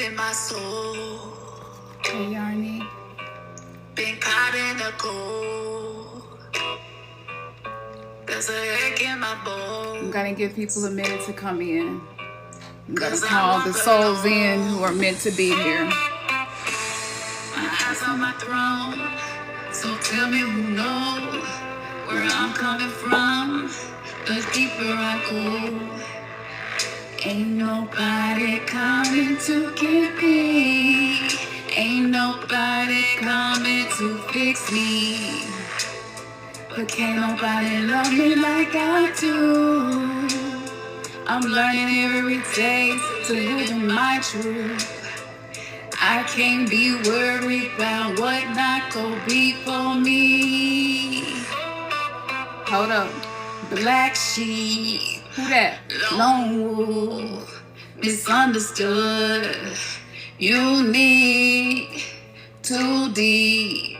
in my soul. Hey, Yarny. Been caught in the cold. There's a ache in my bones. I'm gonna give people a minute to come in. I'm gonna call the souls in who are meant to be here. My eyes on my throne. So tell me who knows where I'm coming from. The deeper I go, ain't nobody coming to get me. Ain't nobody coming to fix me. But can't nobody love me like I do. I'm learning every day to live in my truth. I can't be worried about what not gonna be for me. Hold up. Black sheep, Who that? lone wolf, misunderstood, unique, too deep.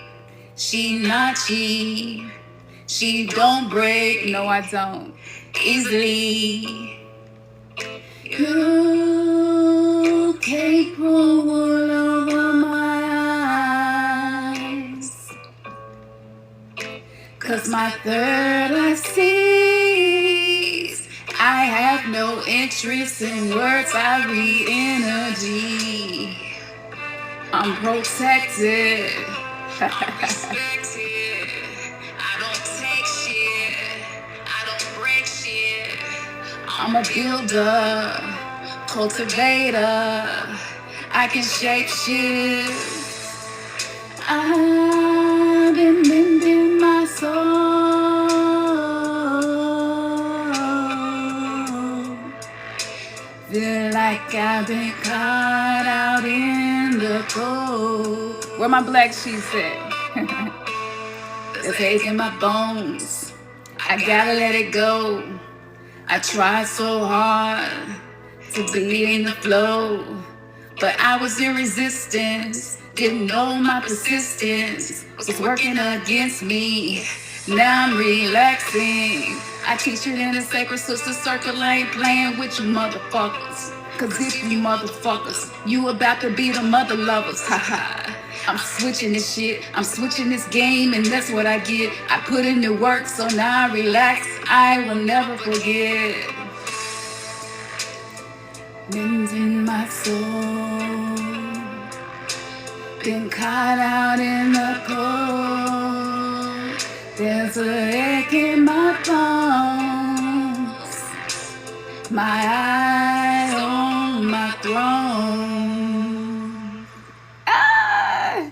She not cheap, she don't break No, I don't. easily. You can't pull wool over my eyes, 'cause my third eye sees. I have no interest in words, I read energy. I'm protected. Respected. I don't take shit. I don't break shit. I'm a builder, cultivator. I can shape shift. I've been mending my soul. Feel like I've been caught out in the cold. Where my black sheets at? There's ache in my bones. I gotta let it go. I tried so hard to be in the flow, but I was in resistance. Didn't know my persistence was working against me. Now I'm relaxing. I teach it in the sacred sister circle. I ain't playing with you motherfuckers. 'Cause if you motherfuckers, you about to be the mother lovers. Haha. I'm switching this shit, I'm switching this game, and that's what I get. I put in the work, so now I relax. I will never forget. Mending my soul. Been caught out in the cold. There's a ache in my bones. My eyes on my throne. Ah!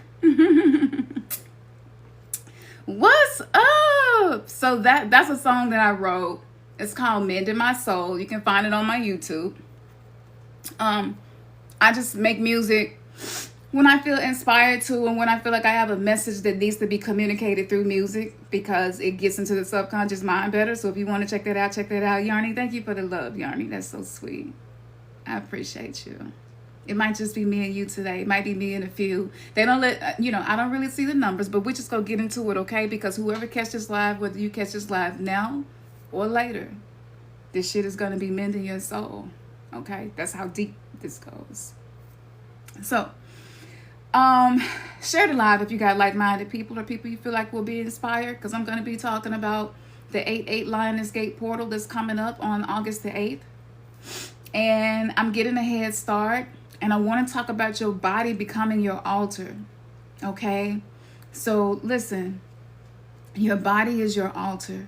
What's up? So that's a song that I wrote. It's called Mending My Soul. You can find it on my YouTube. I just make music when I feel inspired to, and when I feel like I have a message that needs to be communicated through music, because it gets into the subconscious mind better. So if you want to check that out, Yarny. Thank you for the love, Yarny. That's so sweet. I appreciate you. It might just be me and you today. It might be me and a few. They don't let, I don't really see the numbers, but we just go get into it, okay? Because whoever catches live, whether you catch this live now or later, this shit is going to be mending your soul, okay? That's how deep this goes. So, share the live if you got like-minded people or people you feel like will be inspired, because I'm going to be talking about the 8/8 Lioness Gate portal that's coming up on August the 8th. And I'm getting a head start, and I want to talk about your body becoming your altar, okay? So listen, your body is your altar.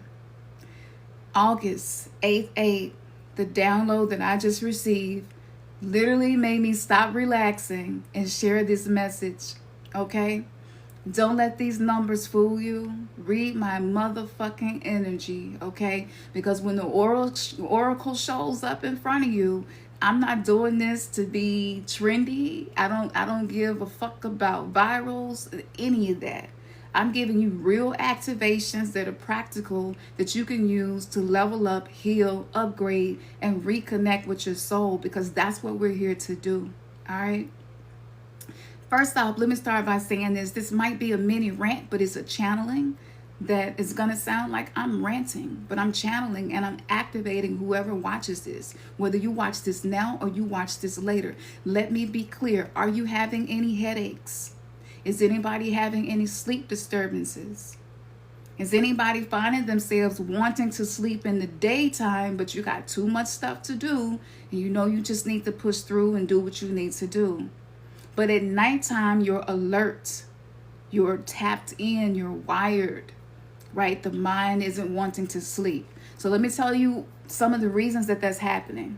August 8/8, the download that I just received literally made me stop relaxing and share this message, okay? Don't let these numbers fool you. Read my motherfucking energy, okay? Because when the oracle shows up in front of you, I'm not doing this to be trendy. I don't give a fuck about virals, any of that. I'm giving you real activations that are practical, that you can use to level up, heal, upgrade, and reconnect with your soul, because that's what we're here to do, all right? First off, let me start by saying this. This might be a mini rant, but it's a channeling. that is going to sound like I'm ranting, but I'm channeling and I'm activating whoever watches this. Whether you watch this now or you watch this later, let me be clear. Are you having any headaches? Is anybody having any sleep disturbances? Is anybody finding themselves wanting to sleep in the daytime, but you got too much stuff to do and you know you just need to push through and do what you need to do? But at nighttime, you're alert, you're tapped in, you're wired, right? The mind isn't wanting to sleep. So let me tell you some of the reasons that that's happening.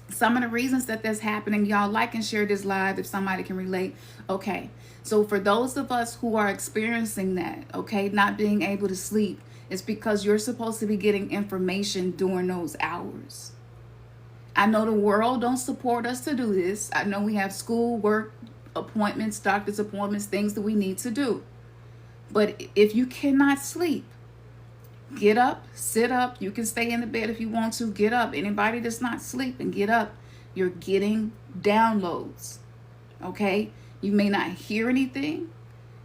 Some of the reasons that that's happening, y'all like and share this live if somebody can relate. Okay, so for those of us who are experiencing that, okay, not being able to sleep, it's because you're supposed to be getting information during those hours. I know the world don't support us to do this. I know we have school, work, appointments, doctor's appointments, things that we need to do. But if you cannot sleep, get up, sit up. You can stay in the bed if you want to. Get up. Anybody that's not sleeping, get up. You're getting downloads, okay? You may not hear anything.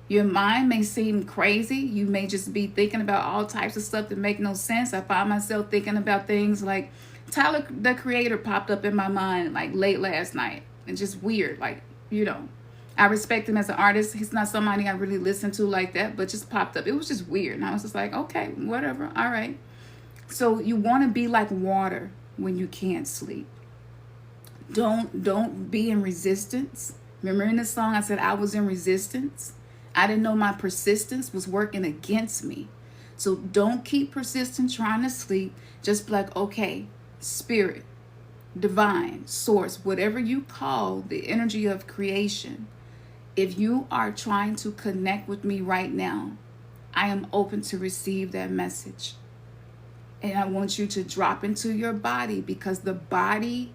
Your mind may seem crazy. You may just be thinking about all types of stuff that make no sense. I find myself thinking about things like Tyler, the Creator, popped up in my mind like late last night. And just weird, like, you know. I respect him as an artist. He's not somebody I really listen to like that, but just popped up. It was just weird. And I was just like, okay, whatever. All right. So you want to be like water when you can't sleep. Don't be in resistance. Remember in the song I said I was in resistance? I didn't know my persistence was working against me. So don't keep persistent trying to sleep. Just be like, okay, spirit, divine, source, whatever you call the energy of creation. If you are trying to connect with me right now, I am open to receive that message. And I want you to drop into your body, because the body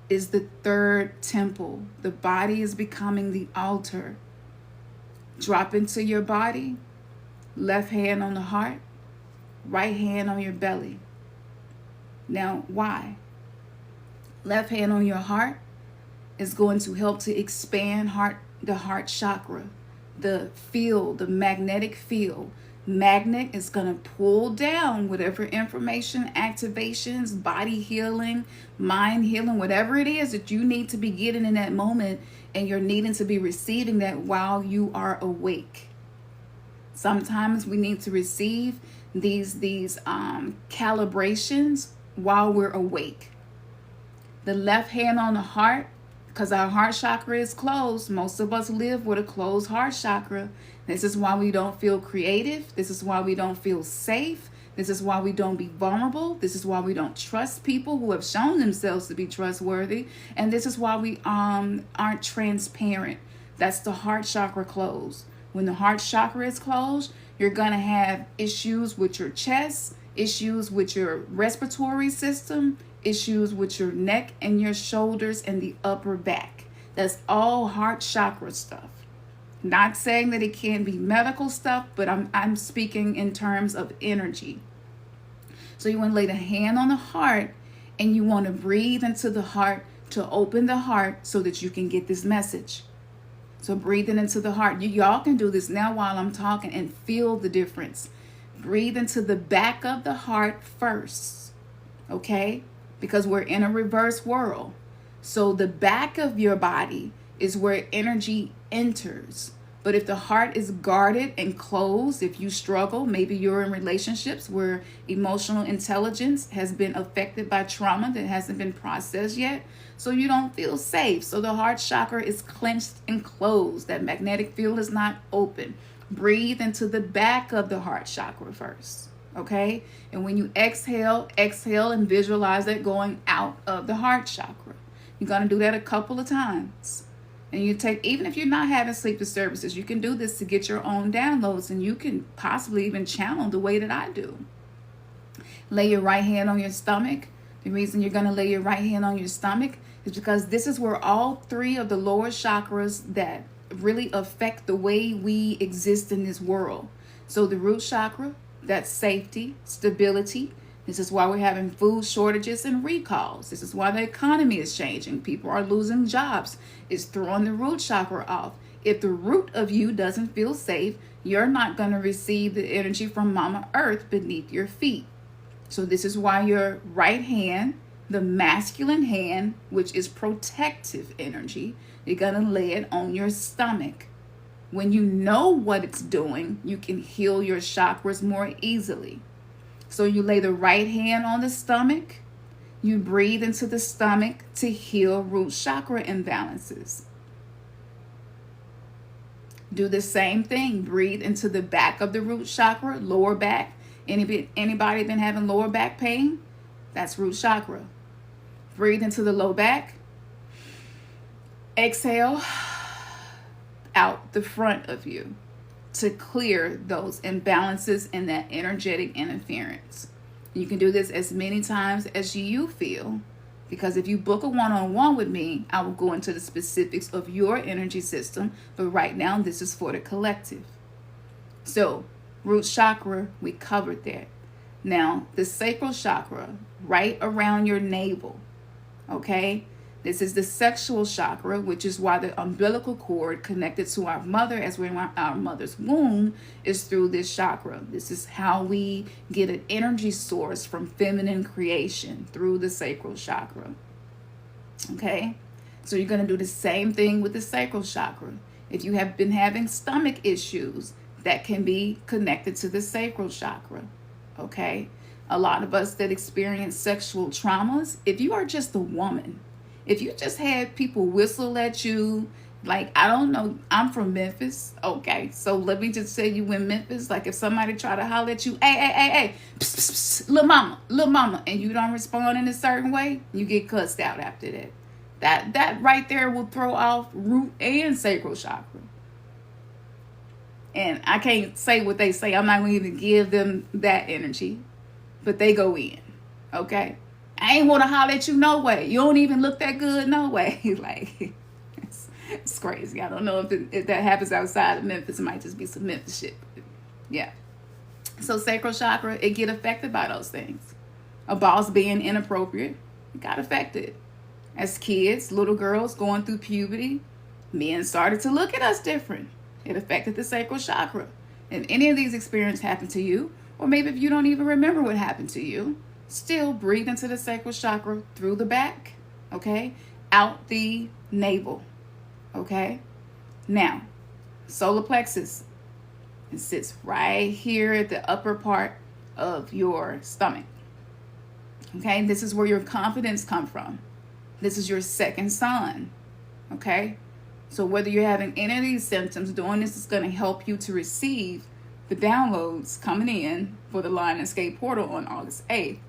is the third temple. The body is becoming the altar. Drop into your body, left hand on the heart, right hand on your belly. Now, why? Left hand on your heart is going to help to expand the heart chakra, the field, the magnetic field. Magnet is going to pull down whatever information, activations, body healing, mind healing, whatever it is that you need to be getting in that moment, and you're needing to be receiving that while you are awake. Sometimes we need to receive these calibrations while we're awake. The left hand on the heart, because our heart chakra is closed. Most of us live with a closed heart chakra. This is why we don't feel creative. This is why we don't feel safe. This is why we don't be vulnerable. This is why we don't trust people who have shown themselves to be trustworthy. And this is why we aren't transparent. That's the heart chakra closed. When the heart chakra is closed, you're going to have issues with your chest, issues with your respiratory system, issues with your neck and your shoulders and the upper back. That's all heart chakra stuff. Not saying that it can't be medical stuff, but I'm speaking in terms of energy. So you want to lay the hand on the heart, and you want to breathe into the heart to open the heart so that you can get this message. So breathing into the heart. Y'all can do this now while I'm talking and feel the difference. Breathe into the back of the heart first, okay? Because we're in a reverse world. So the back of your body is where energy enters. But if the heart is guarded and closed, if you struggle, maybe you're in relationships where emotional intelligence has been affected by trauma that hasn't been processed yet, so you don't feel safe. So the heart chakra is clenched and closed. That magnetic field is not open. Breathe into the back of the heart chakra first, okay? And when you exhale and visualize that going out of the heart chakra. You're going to do that a couple of times. And you take, even if you're not having sleep disturbances, you can do this to get your own downloads, and you can possibly even channel the way that I do. Lay your right hand on your stomach. The reason you're going to lay your right hand on your stomach is because this is where all three of the lower chakras that really affect the way we exist in this world. So the root chakra, that's safety, stability. This is why we're having food shortages and recalls. This is why the economy is changing. People are losing jobs. It's throwing the root chakra off. If the root of you doesn't feel safe, you're not going to receive the energy from Mama Earth beneath your feet. So this is why your right hand, the masculine hand, which is protective energy, you're going to lay it on your stomach. When you know what it's doing, you can heal your chakras more easily. So you lay the right hand on the stomach. You breathe into the stomach to heal root chakra imbalances. Do the same thing. Breathe into the back of the root chakra, lower back. Anybody been having lower back pain? That's root chakra. Breathe into the low back. Exhale out the front of you to clear those imbalances and that energetic interference. You can do this as many times as you feel, because if you book a one-on-one with me, I will go into the specifics of your energy system, but right now this is for the collective. So root chakra, we covered that. Now the sacral chakra, right around your navel, okay? This is the sexual chakra, which is why the umbilical cord connected to our mother as we're in our mother's womb is through this chakra. This is how we get an energy source from feminine creation, through the sacral chakra. Okay? So you're going to do the same thing with the sacral chakra. If you have been having stomach issues, that can be connected to the sacral chakra. Okay? A lot of us that experience sexual traumas, if you are just a woman, if you just had people whistle at you, like, I don't know, I'm from Memphis. Okay, so let me just say you in Memphis, like if somebody try to holler at you, hey, psst, psst, psst, little mama, and you don't respond in a certain way, you get cussed out after that. That right there will throw off root and sacral chakra. And I can't say what they say. I'm not going to even give them that energy, but they go in, okay? I ain't want to holler at you no way. You don't even look that good no way. Like, it's crazy. I don't know if that happens outside of Memphis. It might just be some Memphis shit. Yeah. So sacral chakra, it get affected by those things. A boss being inappropriate, it got affected. As kids, little girls going through puberty, men started to look at us different. It affected the sacral chakra. If any of these experiences happen to you, or maybe if you don't even remember what happened to you, still breathe into the sacral chakra through the back, okay? Out the navel, okay? Now, solar plexus. It sits right here at the upper part of your stomach, okay? This is where your confidence comes from. This is your second sun, okay? So whether you're having any of these symptoms, doing this is going to help you to receive the downloads coming in for the Lion Escape portal on August 8th.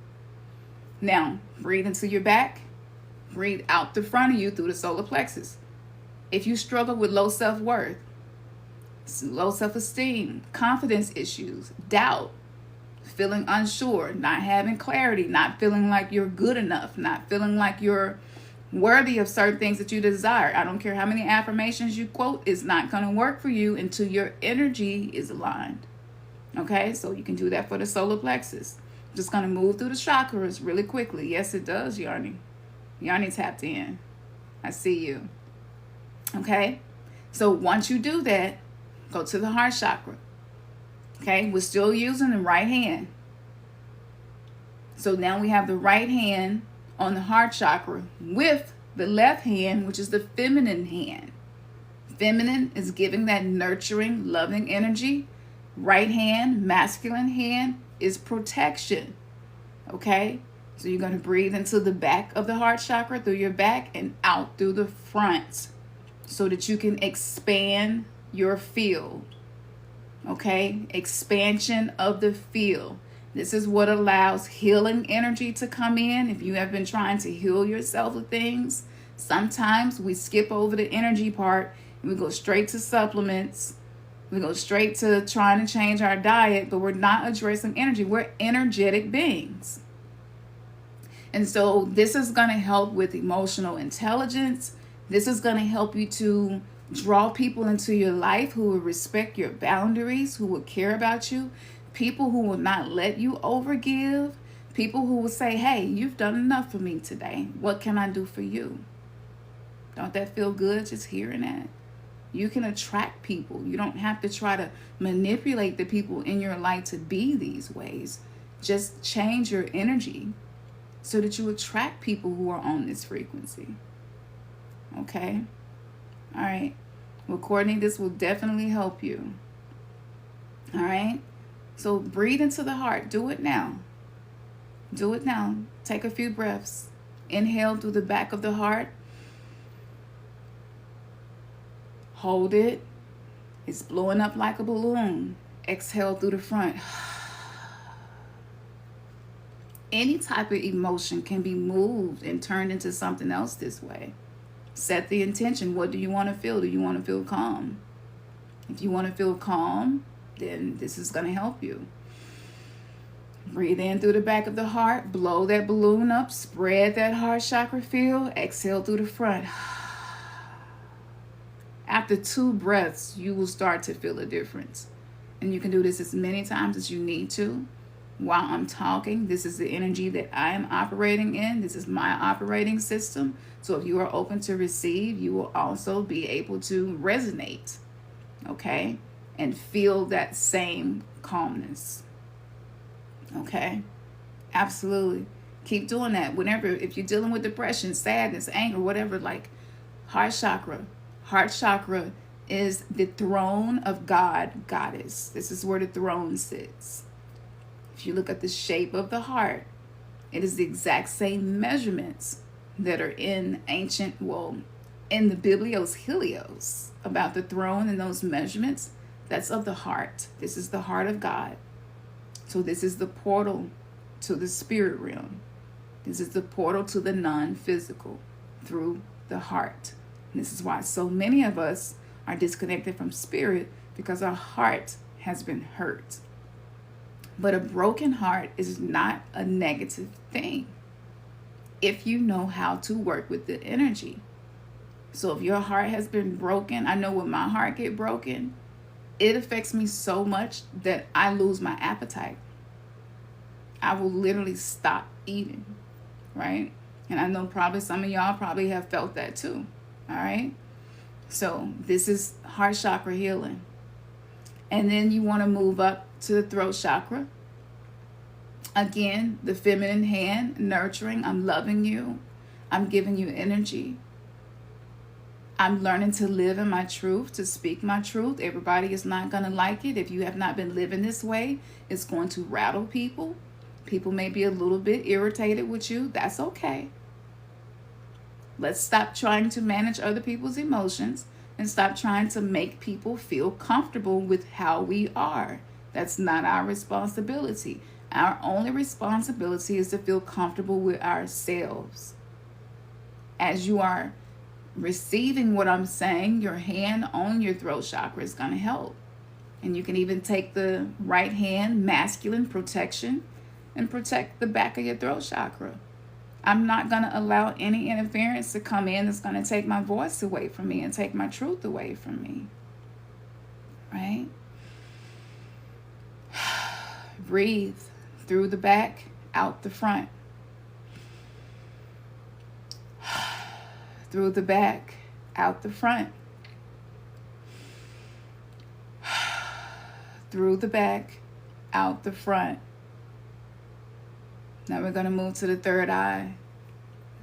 Now, breathe into your back. Breathe out the front of you through the solar plexus. If you struggle with low self-worth, low self-esteem, confidence issues, doubt, feeling unsure, not having clarity, not feeling like you're good enough, not feeling like you're worthy of certain things that you desire. I don't care how many affirmations you quote, it's not going to work for you until your energy is aligned. Okay, so you can do that for the solar plexus. Just going to move through the chakras really quickly. Yes, it does, Yarni. Yarni tapped in. I see you. Okay, so once you do that, go to the heart chakra. Okay, we're still using the right hand. So now we have the right hand on the heart chakra with the left hand, which is the feminine hand. Feminine is giving that nurturing, loving energy. Right hand, masculine hand, is protection. Okay? So you're going to breathe into the back of the heart chakra through your back and out through the front so that you can expand your field. Okay? Expansion of the field. This is what allows healing energy to come in. If you have been trying to heal yourself with things, sometimes we skip over the energy part and we go straight to supplements. We go straight to trying to change our diet, but we're not addressing energy. We're energetic beings. And so this is going to help with emotional intelligence. This is going to help you to draw people into your life who will respect your boundaries, who will care about you, people who will not let you overgive, people who will say, hey, you've done enough for me today. What can I do for you? Don't that feel good just hearing that? You can attract people. You don't have to try to manipulate the people in your life to be these ways. Just change your energy so that you attract people who are on this frequency. Okay? All right. Well, Courtney, this will definitely help you. All right? So breathe into the heart. Do it now. Do it now. Take a few breaths. Inhale through the back of the heart. Hold it. It's blowing up like a balloon. Exhale through the front. Any type of emotion can be moved and turned into something else this way. Set the intention. What do you want to feel? Do you want to feel calm? If you want to feel calm, then this is going to help you. Breathe in through the back of the heart. Blow that balloon up. Spread that heart chakra field. Exhale through the front. After 2 breaths, you will start to feel a difference. And you can do this as many times as you need to. While I'm talking, this is the energy that I am operating in. This is my operating system. So if you are open to receive, you will also be able to resonate, okay? And feel that same calmness, okay? Absolutely. Keep doing that. Whenever, if you're dealing with depression, sadness, anger, whatever, like heart chakra. Heart chakra is the throne of God, goddess. This is where the throne sits. If you look at the shape of the heart, it is the exact same measurements that are in ancient, in the Biblios Helios about the throne and those measurements. That's of the heart. This is the heart of God. So this is the portal to the spirit realm. This is the portal to the non-physical through the heart. And this is why so many of us are disconnected from spirit, because our heart has been hurt. But a broken heart is not a negative thing if you know how to work with the energy. So if your heart has been broken, I know when my heart get broken, it affects me so much that I lose my appetite. I will literally stop eating, right? And I know probably some of y'all probably have felt that too, all right? So this is heart chakra healing. And then you want to move up to the throat chakra. Again, the feminine hand, nurturing. I'm loving you. I'm giving you energy. I'm learning to live in my truth, to speak my truth. Everybody is not going to like it. If you have not been living this way, it's going to rattle people. People may be a little bit irritated with you. That's okay. Let's stop trying to manage other people's emotions and stop trying to make people feel comfortable with how we are. That's not our responsibility. Our only responsibility is to feel comfortable with ourselves. As you are receiving what I'm saying, your hand on your throat chakra is going to help. And you can even take the right hand, masculine protection, and protect the back of your throat chakra. I'm not going to allow any interference to come in that's going to take my voice away from me and take my truth away from me. Right? Breathe through the back, out the front. Through the back, out the front. Through the back, out the front. Now we're going to move to the third eye.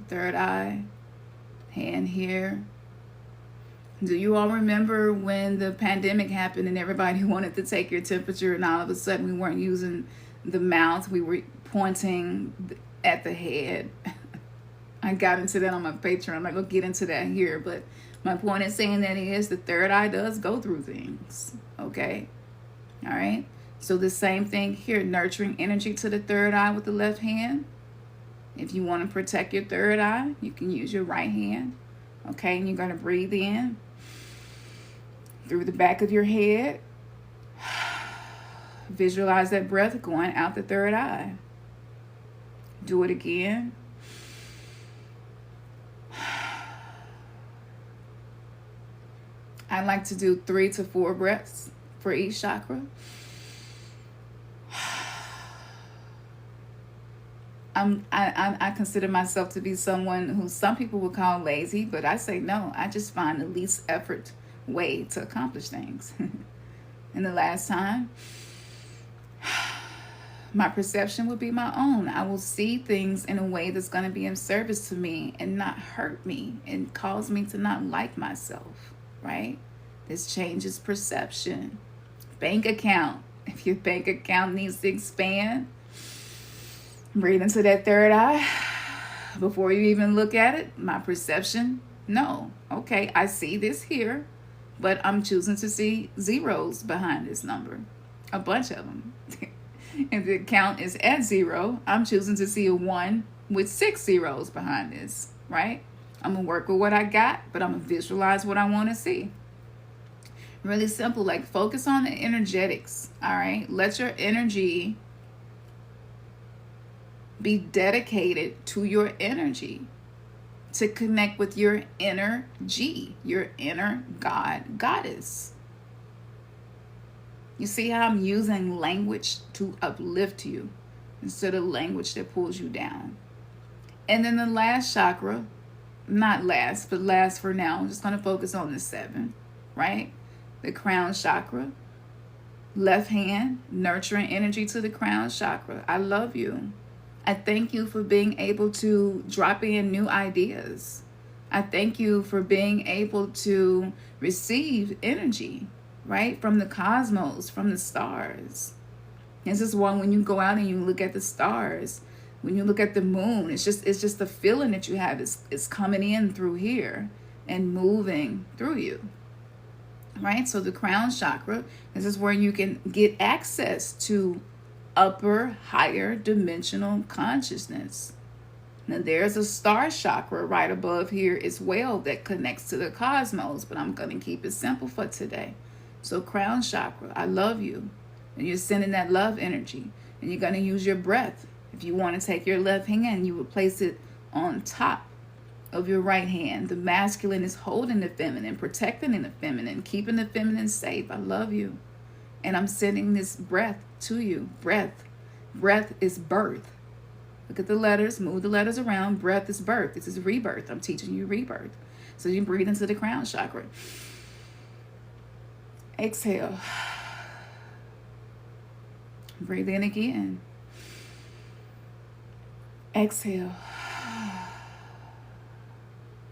Third eye, hand here. Do you all remember when the pandemic happened and everybody wanted to take your temperature, and all of a sudden we weren't using the mouth, we were pointing at the head? I got into that on my Patreon. I'm not going to get into that here, but my point in saying that is the third eye does go through things, okay? All right? So the same thing here, nurturing energy to the third eye with the left hand. If you want to protect your third eye, you can use your right hand, okay? And you're going to breathe in through the back of your head. Visualize that breath going out the third eye. Do it again. I like to do 3 to 4 breaths for each chakra. I consider myself to be someone who some people would call lazy, but I say no. I just find the least effort way to accomplish things. And the last time, my perception will be my own. I will see things in a way that's going to be in service to me and not hurt me and cause me to not like myself, right? This changes perception. Bank account. If your bank account needs to expand, breathe into that third eye. Before you even look at it, my perception, no. Okay, I see this here, but I'm choosing to see zeros behind this number. A bunch of them. If the account is at 0, I'm choosing to see a 1 with 6 zeros behind this, right? I'm going to work with what I got, but I'm going to visualize what I want to see. Really simple, like focus on the energetics, all right? Let your energy be dedicated to your energy, to connect with your inner G, your inner God, goddess. You see how I'm using language to uplift you instead of language that pulls you down. And then the last chakra, not last, but last for now, I'm just going to focus on the 7, right? The crown chakra. Left hand, nurturing energy to the crown chakra. I love you. I thank you for being able to drop in new ideas. I thank you for being able to receive energy, right? From the cosmos, from the stars. This is one when you go out and you look at the stars, when you look at the moon, it's just the feeling that you have is coming in through here and moving through you. Right? So the crown chakra, this is where you can get access to upper, higher dimensional consciousness. Now there's a star chakra right above here as well that connects to the cosmos, but I'm going to keep it simple for today. So crown chakra, I love you. And you're sending that love energy. And you're going to use your breath. If you want to take your left hand, you will place it on top of your right hand. The masculine is holding the feminine, protecting the feminine, keeping the feminine safe. I love you. And I'm sending this breath to you. Breath. Breath is birth. Look at the letters. Move the letters around. Breath is birth. This is rebirth. I'm teaching you rebirth. So you breathe into the crown chakra. Exhale. Breathe in again. Exhale.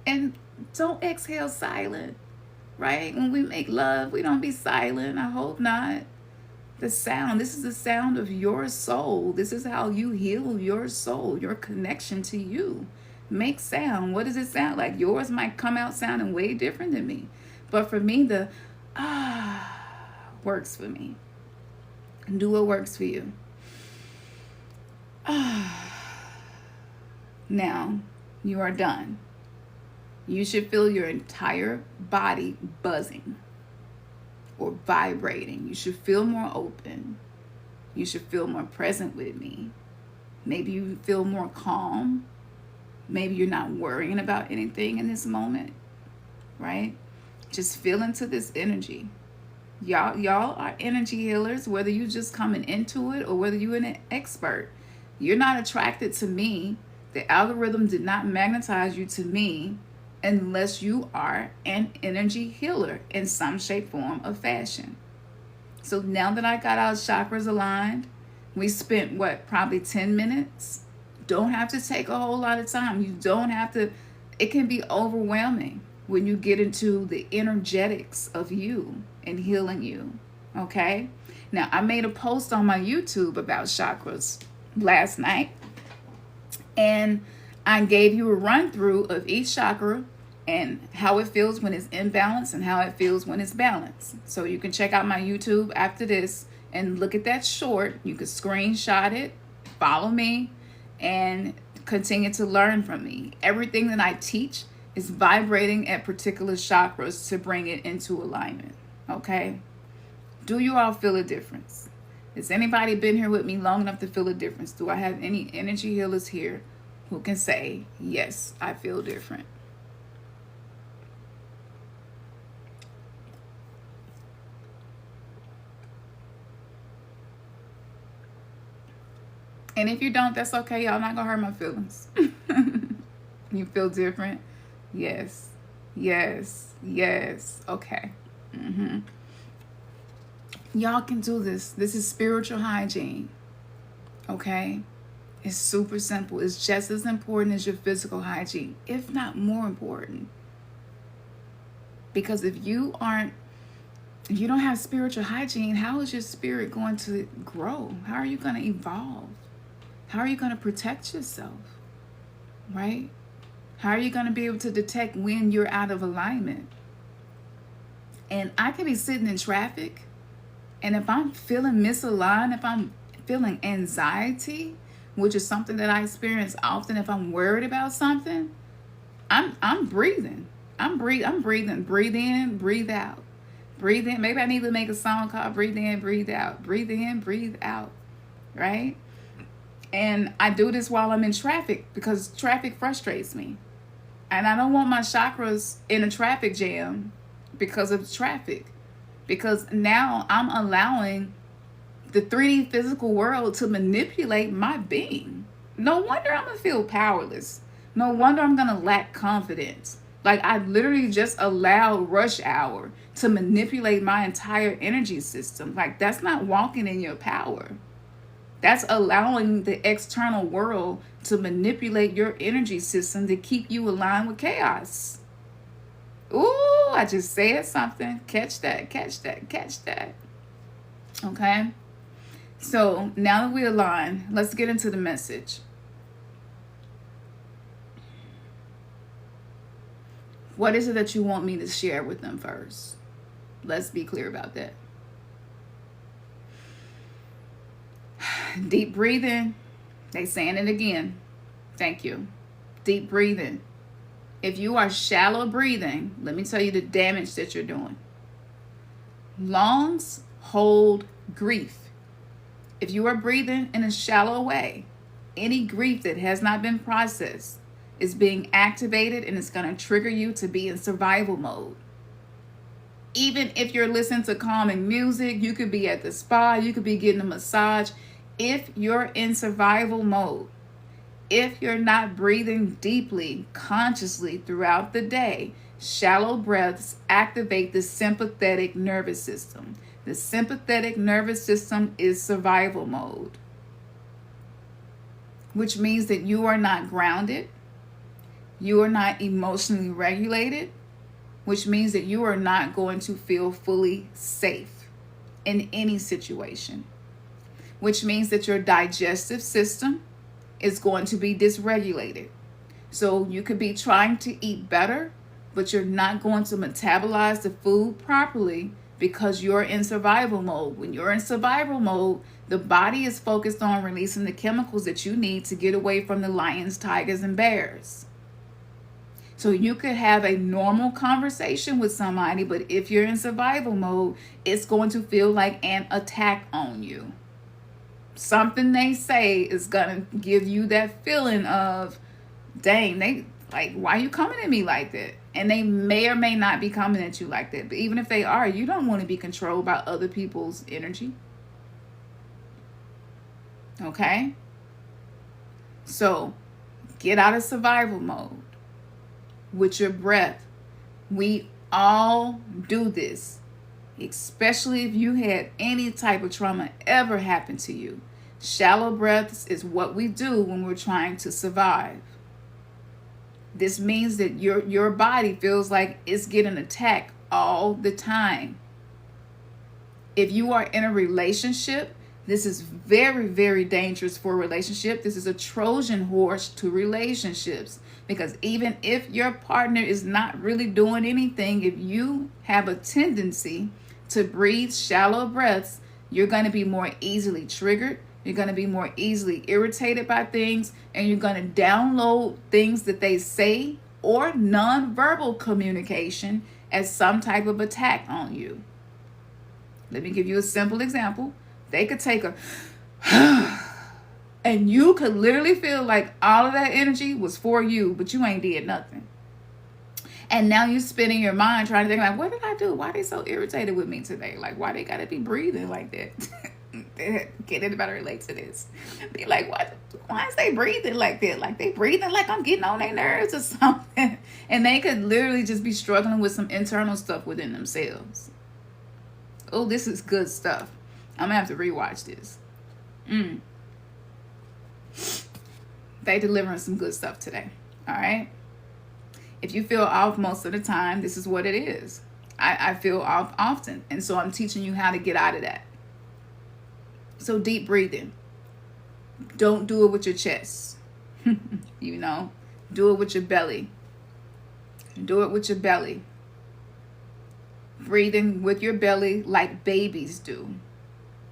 And don't exhale silent, right? When we make love, we don't be silent. I hope not. The sound, this is the sound of your soul. This is how you heal your soul, your connection to you. Make sound. What does it sound like? Yours might come out sounding way different than me. But for me, the works for me. Do what works for you. Now, you are done. You should feel your entire body buzzing or vibrating. You should feel more open. You should feel more present with me. Maybe you feel more calm. Maybe you're not worrying about anything in this moment, right? Just feel into this energy. Y'all are energy healers, whether you just coming into it or whether you're an expert. You're not attracted to me. The algorithm did not magnetize you to me unless you are an energy healer in some shape, form, or fashion. So now that I got our chakras aligned, we spent probably 10 minutes. Don't have to take a whole lot of time. You don't have to, it can be overwhelming when you get into the energetics of you and healing you. Okay? Now, I made a post on my YouTube about chakras last night, and I gave you a run through of each chakra and how it feels when it's in balance and how it feels when it's balanced. So you can check out my YouTube after this and look at that short. You can screenshot it, follow me, and continue to learn from me. Everything that I teach is vibrating at particular chakras to bring it into alignment. Okay? Do you all feel a difference? Has anybody been here with me long enough to feel a difference? Do I have any energy healers here who can say, yes, I feel different? And if you don't, that's okay. Y'all not gonna hurt my feelings. You feel different? Yes. Yes. Yes. Okay. Y'all can do this. This is spiritual hygiene. Okay? It's super simple. It's just as important as your physical hygiene, if not more important. Because if you don't have spiritual hygiene, how is your spirit going to grow? How are you going to evolve? How are you going to protect yourself? Right? How are you going to be able to detect when you're out of alignment? And I could be sitting in traffic, and if I'm feeling misaligned, if I'm feeling anxiety, which is something that I experience often if I'm worried about something, I'm breathing. I'm breathing. Breathe in, breathe out. Breathe in. Maybe I need to make a song called Breathe In, Breathe Out. Breathe in, breathe out. Right? And I do this while I'm in traffic because traffic frustrates me. And I don't want my chakras in a traffic jam because of traffic. Because now I'm allowing the 3D physical world to manipulate my being. No wonder I'm going to feel powerless. No wonder I'm going to lack confidence. Like, I literally just allowed rush hour to manipulate my entire energy system. Like, that's not walking in your power. That's allowing the external world to manipulate your energy system to keep you aligned with chaos. Ooh, I just said something. Catch that, catch that, catch that. Okay? So now that we align, let's get into the message. What is it that you want me to share with them first? Let's be clear about that. Deep breathing. They saying it again. Thank you. Deep breathing. If you are shallow breathing, let me tell you the damage that you're doing. Lungs hold grief. If you are breathing in a shallow way, any grief that has not been processed is being activated, and it's going to trigger you to be in survival mode. Even if you're listening to calming music, you could be at the spa, you could be getting a massage. If you're in survival mode, if you're not breathing deeply, consciously throughout the day, shallow breaths activate the sympathetic nervous system. The sympathetic nervous system is survival mode, which means that you are not grounded. You are not emotionally regulated, which means that you are not going to feel fully safe in any situation, which means that your digestive system is going to be dysregulated. So you could be trying to eat better, but you're not going to metabolize the food properly because you're in survival mode. When you're in survival mode, the body is focused on releasing the chemicals that you need to get away from the lions, tigers, and bears. So you could have a normal conversation with somebody, but if you're in survival mode, it's going to feel like an attack on you. Something they say is going to give you that feeling of, dang, they like, why are you coming at me like that? And they may or may not be coming at you like that. But even if they are, you don't want to be controlled by other people's energy. Okay? So get out of survival mode with your breath. We all do this, especially if you had any type of trauma ever happen to you. Shallow breaths is what we do when we're trying to survive. This means that your body feels like it's getting attacked all the time. If you are in a relationship, this is very, very dangerous for a relationship. This is a Trojan horse to relationships. Because even if your partner is not really doing anything, if you have a tendency to breathe shallow breaths, you're going to be more easily triggered. You're going to be more easily irritated by things, and you're going to download things that they say or nonverbal communication as some type of attack on you. Let me give you a simple example. They could take a and you could literally feel like all of that energy was for you, but you ain't did nothing. And now you're spinning your mind trying to think like, what did I do? Why are they so irritated with me today? Like, why they got to be breathing like that? Can anybody relate to this? Be like, what? Why is they breathing like that? Like they breathing like I'm getting on their nerves or something. And they could literally just be struggling with some internal stuff within themselves. Oh, this is good stuff. I'm gonna have to rewatch this. They delivering some good stuff today. All right. If you feel off most of the time, this is what it is. I feel off often. And so I'm teaching you how to get out of that. So deep breathing. Don't do it with your chest. You know, do it with your belly. Do it with your belly. Breathing with your belly like babies do.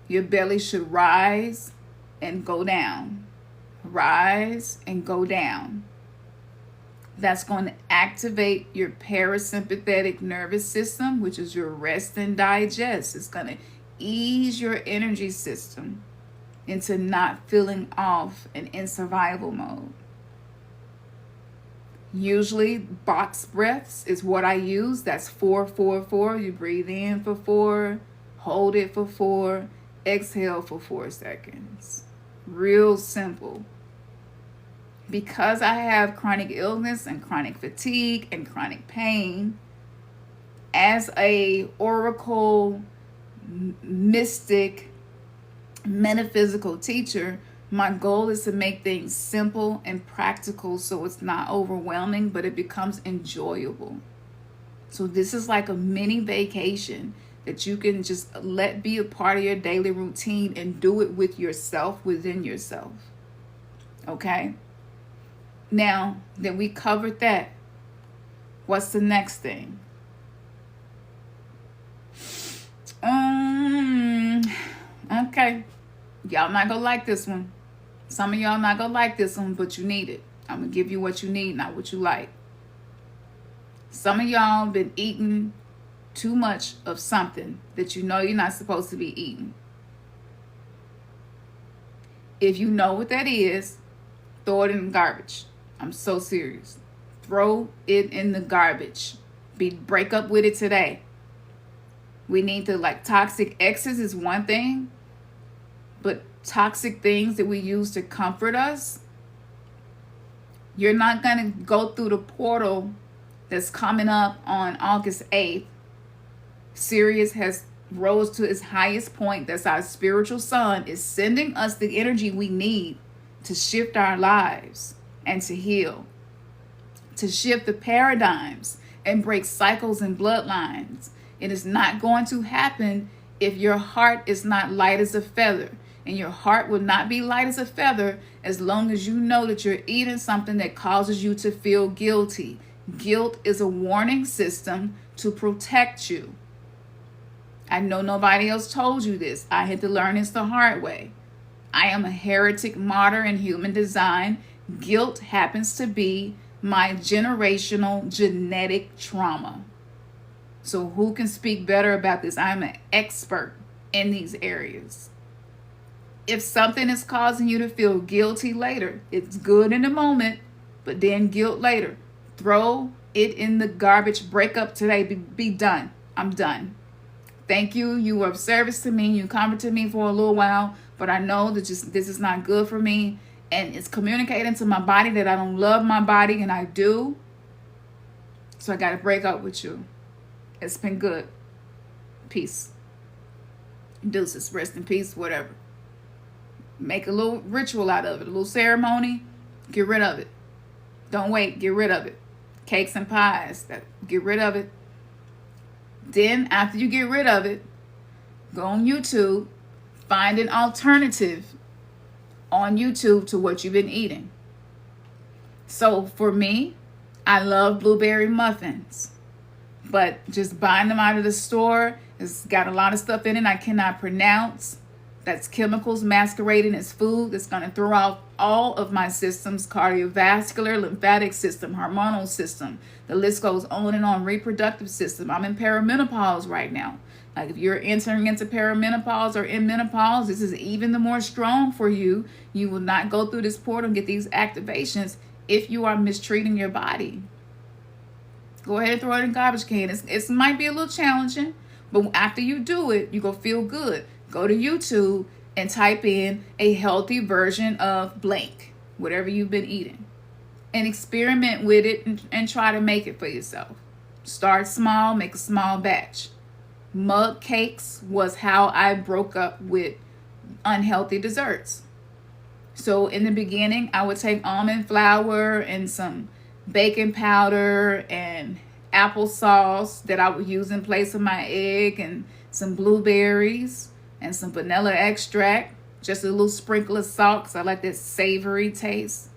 Your belly should rise and go down. Rise and go down. That's going to activate your parasympathetic nervous system, which is your rest and digest. It's going to ease your energy system into not feeling off and in survival mode. Usually box breaths is what I use. That's 4, 4, 4. You breathe in for 4, hold it for 4, exhale for 4 seconds. Real simple. Because I have chronic illness and chronic fatigue and chronic pain, as a oracle, mystic, metaphysical teacher, my goal is to make things simple and practical so it's not overwhelming, but it becomes enjoyable. So this is like a mini vacation that you can just let be a part of your daily routine and do it with yourself, within yourself. Okay? Now that we covered that, what's the next thing? Okay. Y'all not gonna like this one. Some of y'all not gonna like this one, but you need it. I'm gonna give you what you need, not what you like. Some of y'all been eating too much of something that you know you're not supposed to be eating. If you know what that is, throw it in the garbage. I'm so serious. Throw it in the garbage. Break up with it today. We need to, like, toxic exes is one thing, but toxic things that we use to comfort us, you're not going to go through the portal that's coming up on August 8th. Sirius has rose to its highest point. That's our spiritual sun, is sending us the energy we need to shift our lives and to heal, to shift the paradigms and break cycles and bloodlines. It is not going to happen if your heart is not light as a feather. And your heart will not be light as a feather as long as you know that you're eating something that causes you to feel guilty. Guilt is a warning system to protect you. I know nobody else told you this. I had to learn this the hard way. I am a heretic martyr in human design. Guilt happens to be my generational genetic trauma. So who can speak better about this? I'm an expert in these areas. If something is causing you to feel guilty later, it's good in the moment, but then guilt later. Throw it in the garbage. Break up today. Be done. I'm done. Thank you. You were of service to me. You comforted me for a little while, but I know that this is not good for me. And it's communicating to my body that I don't love my body, and I do. So I got to break up with you. It's been good. Peace. Deuces. Rest in peace. Whatever. Make a little ritual out of it. A little ceremony. Get rid of it. Don't wait. Get rid of it. Cakes and pies. Get rid of it. Then after you get rid of it, go on YouTube. Find an alternative on YouTube to what you've been eating. So for me, I love blueberry muffins, but just buying them out of the store, it's got a lot of stuff in it I cannot pronounce. That's chemicals masquerading as food. That's going to throw off all of my systems: cardiovascular, lymphatic system, hormonal system. The list goes on and on. Reproductive system. I'm in perimenopause right now. Like, if you're entering into perimenopause or in menopause, this is even the more strong for you. You will not go through this portal and get these activations if you are mistreating your body. Go ahead and throw it in the garbage can. It might be a little challenging, but after you do it, you're going to feel good. Go to YouTube and type in a healthy version of blank, whatever you've been eating, and experiment with it and try to make it for yourself. Start small, make a small batch. Mug cakes was how I broke up with unhealthy desserts. So in the beginning, I would take almond flour and some baking powder and applesauce that I would use in place of my egg, and some blueberries and some vanilla extract, just a little sprinkle of salt because I like that savory taste.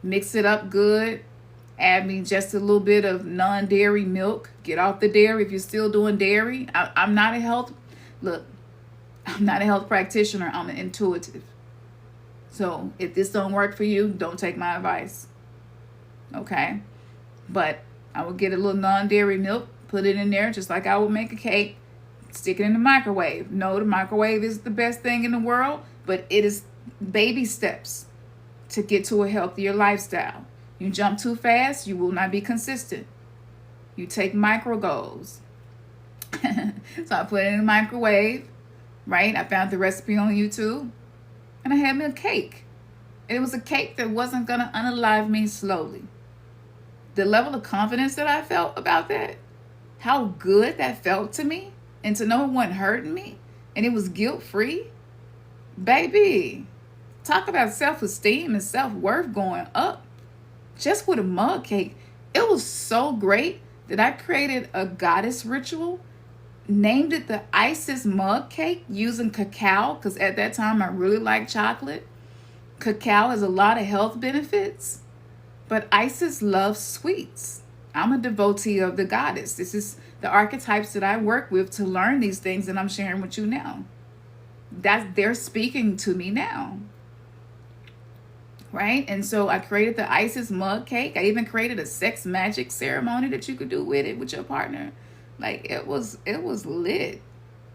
Mix it up good. Add me just a little bit of non-dairy milk. Get off the dairy if you're still doing dairy. I'm not a health practitioner. I'm an intuitive. So if this don't work for you, don't take my advice. Okay? But I would get a little non-dairy milk, put it in there just like I would make a cake, stick it in the microwave. No, the microwave is the best thing in the world, but it is baby steps to get to a healthier lifestyle. You jump too fast, you will not be consistent. You take micro goals. So I put it in the microwave, right? I found the recipe on YouTube, and I had me a cake. And it was a cake that wasn't going to unalive me slowly. The level of confidence that I felt about that, how good that felt to me, and to know it wasn't hurting me, and it was guilt-free. Baby, talk about self-esteem and self-worth going up just with a mug cake. It was so great that I created a goddess ritual, named it the Isis mug cake using cacao, because at that time I really liked chocolate. Cacao has a lot of health benefits, but Isis loves sweets. I'm a devotee of the goddess. This is the archetypes that I work with to learn these things that I'm sharing with you now. They're speaking to me now. Right? And so I created the Isis mug cake. I even created a sex magic ceremony that you could do with it with your partner. Like it was lit.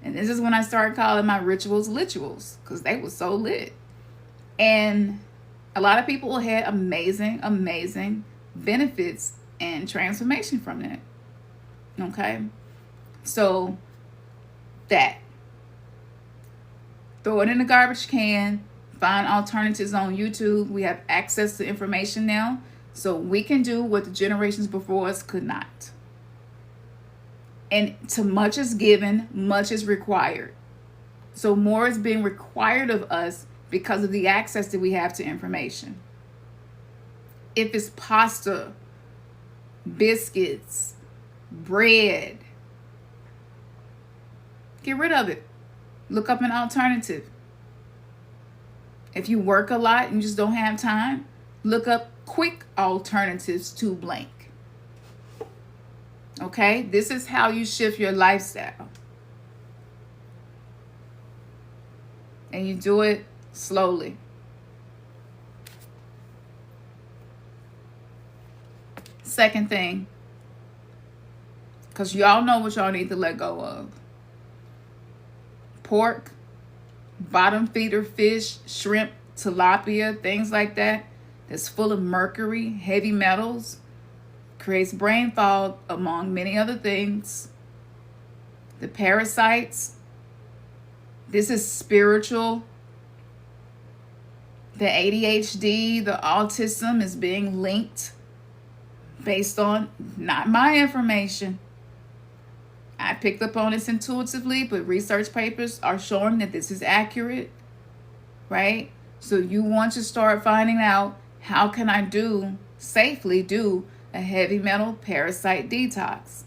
And this is when I started calling my rituals, because they were so lit. And a lot of people had amazing benefits and transformation from that. Okay? So that. Throw it in the garbage can. Find alternatives on YouTube. We have access to information now, so we can do what the generations before us could not. And to much is given, much is required. So more is being required of us because of the access that we have to information. If it's pasta, biscuits, bread, get rid of it. Look up an alternative. If you work a lot and you just don't have time, look up quick alternatives to blank. Okay? This is how you shift your lifestyle. And you do it slowly. Second thing, because y'all know what y'all need to let go of. Pork, bottom feeder fish, shrimp, tilapia, things like that, that's full of mercury, heavy metals, creates brain fog, among many other things. The parasites, this is spiritual. The ADHD, the autism is being linked based on not my information. I picked up on this intuitively, but research papers are showing that this is accurate, right? So you want to start finding out, how can I safely do a heavy metal parasite detox?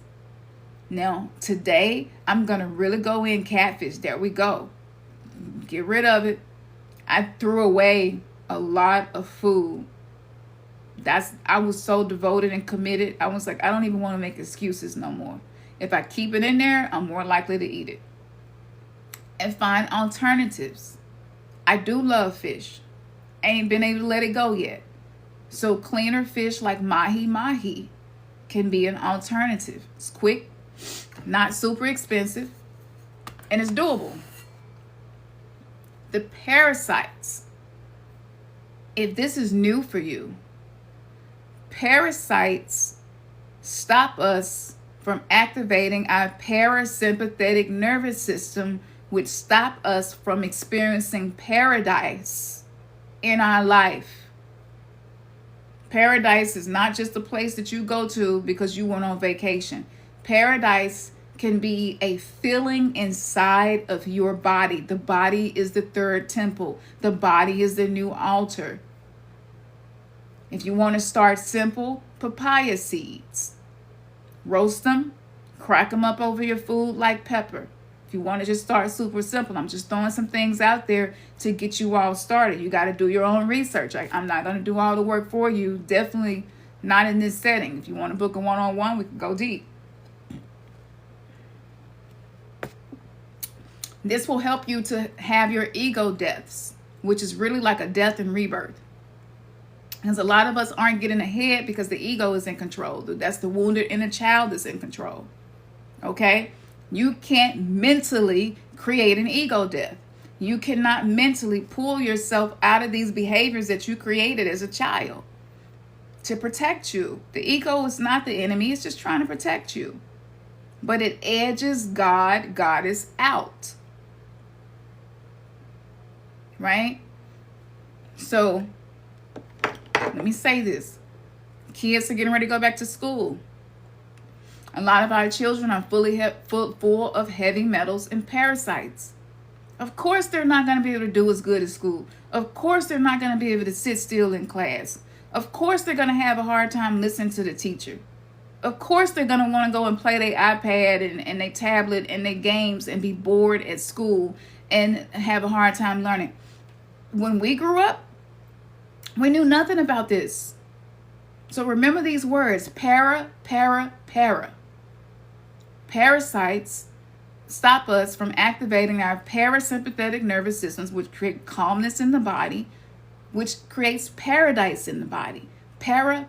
Now, today, I'm going to really go in catfish. There we go. Get rid of it. I threw away a lot of food. I was so devoted and committed. I was like, I don't even want to make excuses no more. If I keep it in there, I'm more likely to eat it. And find alternatives. I do love fish. I ain't been able to let it go yet. So cleaner fish like mahi can be an alternative. It's quick, not super expensive, and it's doable. The parasites. If this is new for you, parasites stop us from activating our parasympathetic nervous system which stop us from experiencing paradise in our life. Paradise is not just a place that you go to because you went on vacation. Paradise can be a feeling inside of your body. The body is the third temple. The body is the new altar. If you want to start simple, papaya seeds. Roast them, crack them up over your food like pepper. If you want to just start super simple, I'm just throwing some things out there to get you all started. You got to do your own research. I'm not going to do all the work for you. Definitely not in this setting. If you want to book a one-on-one, we can go deep. This will help you to have your ego deaths, which is really like a death and rebirth. Because a lot of us aren't getting ahead because the ego is in control. That's the wounded inner child that's in control. Okay? You can't mentally create an ego death. You cannot mentally pull yourself out of these behaviors that you created as a child to protect you. The ego is not the enemy. It's just trying to protect you. But it edges God, Goddess out. Right? So, let me say this. Kids are getting ready to go back to school. A lot of our children are full of heavy metals and parasites. Of course, they're not going to be able to do as good as school. Of course, they're not going to be able to sit still in class. Of course, they're going to have a hard time listening to the teacher. Of course, they're going to want to go and play their iPad and their tablet and their games and be bored at school and have a hard time learning. When we grew up, we knew nothing about this. So remember these words, para. Parasites stop us from activating our parasympathetic nervous systems, which create calmness in the body, which creates paradise in the body. Para.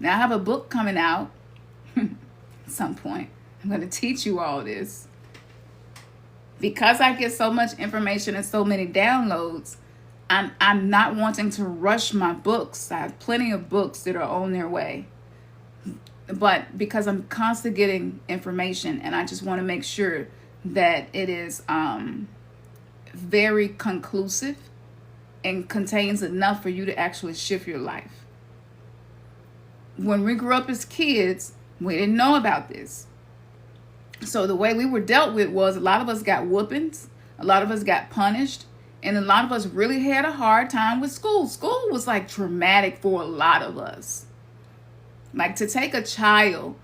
Now I have a book coming out at some point. I'm going to teach you all this. Because I get so much information and so many downloads, I'm not wanting to rush my books. I have plenty of books that are on their way. But because I'm constantly getting information and I just want to make sure that it is very conclusive and contains enough for you to actually shift your life. When we grew up as kids, we didn't know about this. So the way we were dealt with was a lot of us got whoopings, a lot of us got punished, and a lot of us really had a hard time with school. School was like traumatic for a lot of us. Like to take a child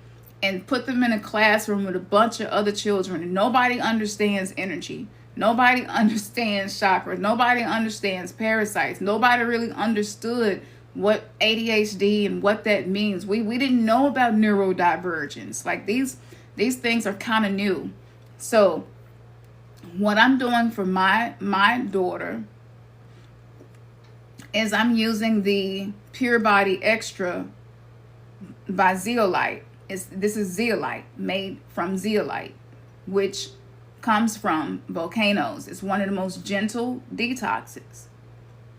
and put them in a classroom with a bunch of other children and nobody understands energy. Nobody understands chakras. Nobody understands parasites. Nobody really understood what ADHD and what that means. We didn't know about neurodivergence. Like these things are kind of new. So what I'm doing for my daughter is I'm using the Pure Body Extra by Zeolite. This is zeolite, made from zeolite, which comes from volcanoes. It's one of the most gentle detoxes.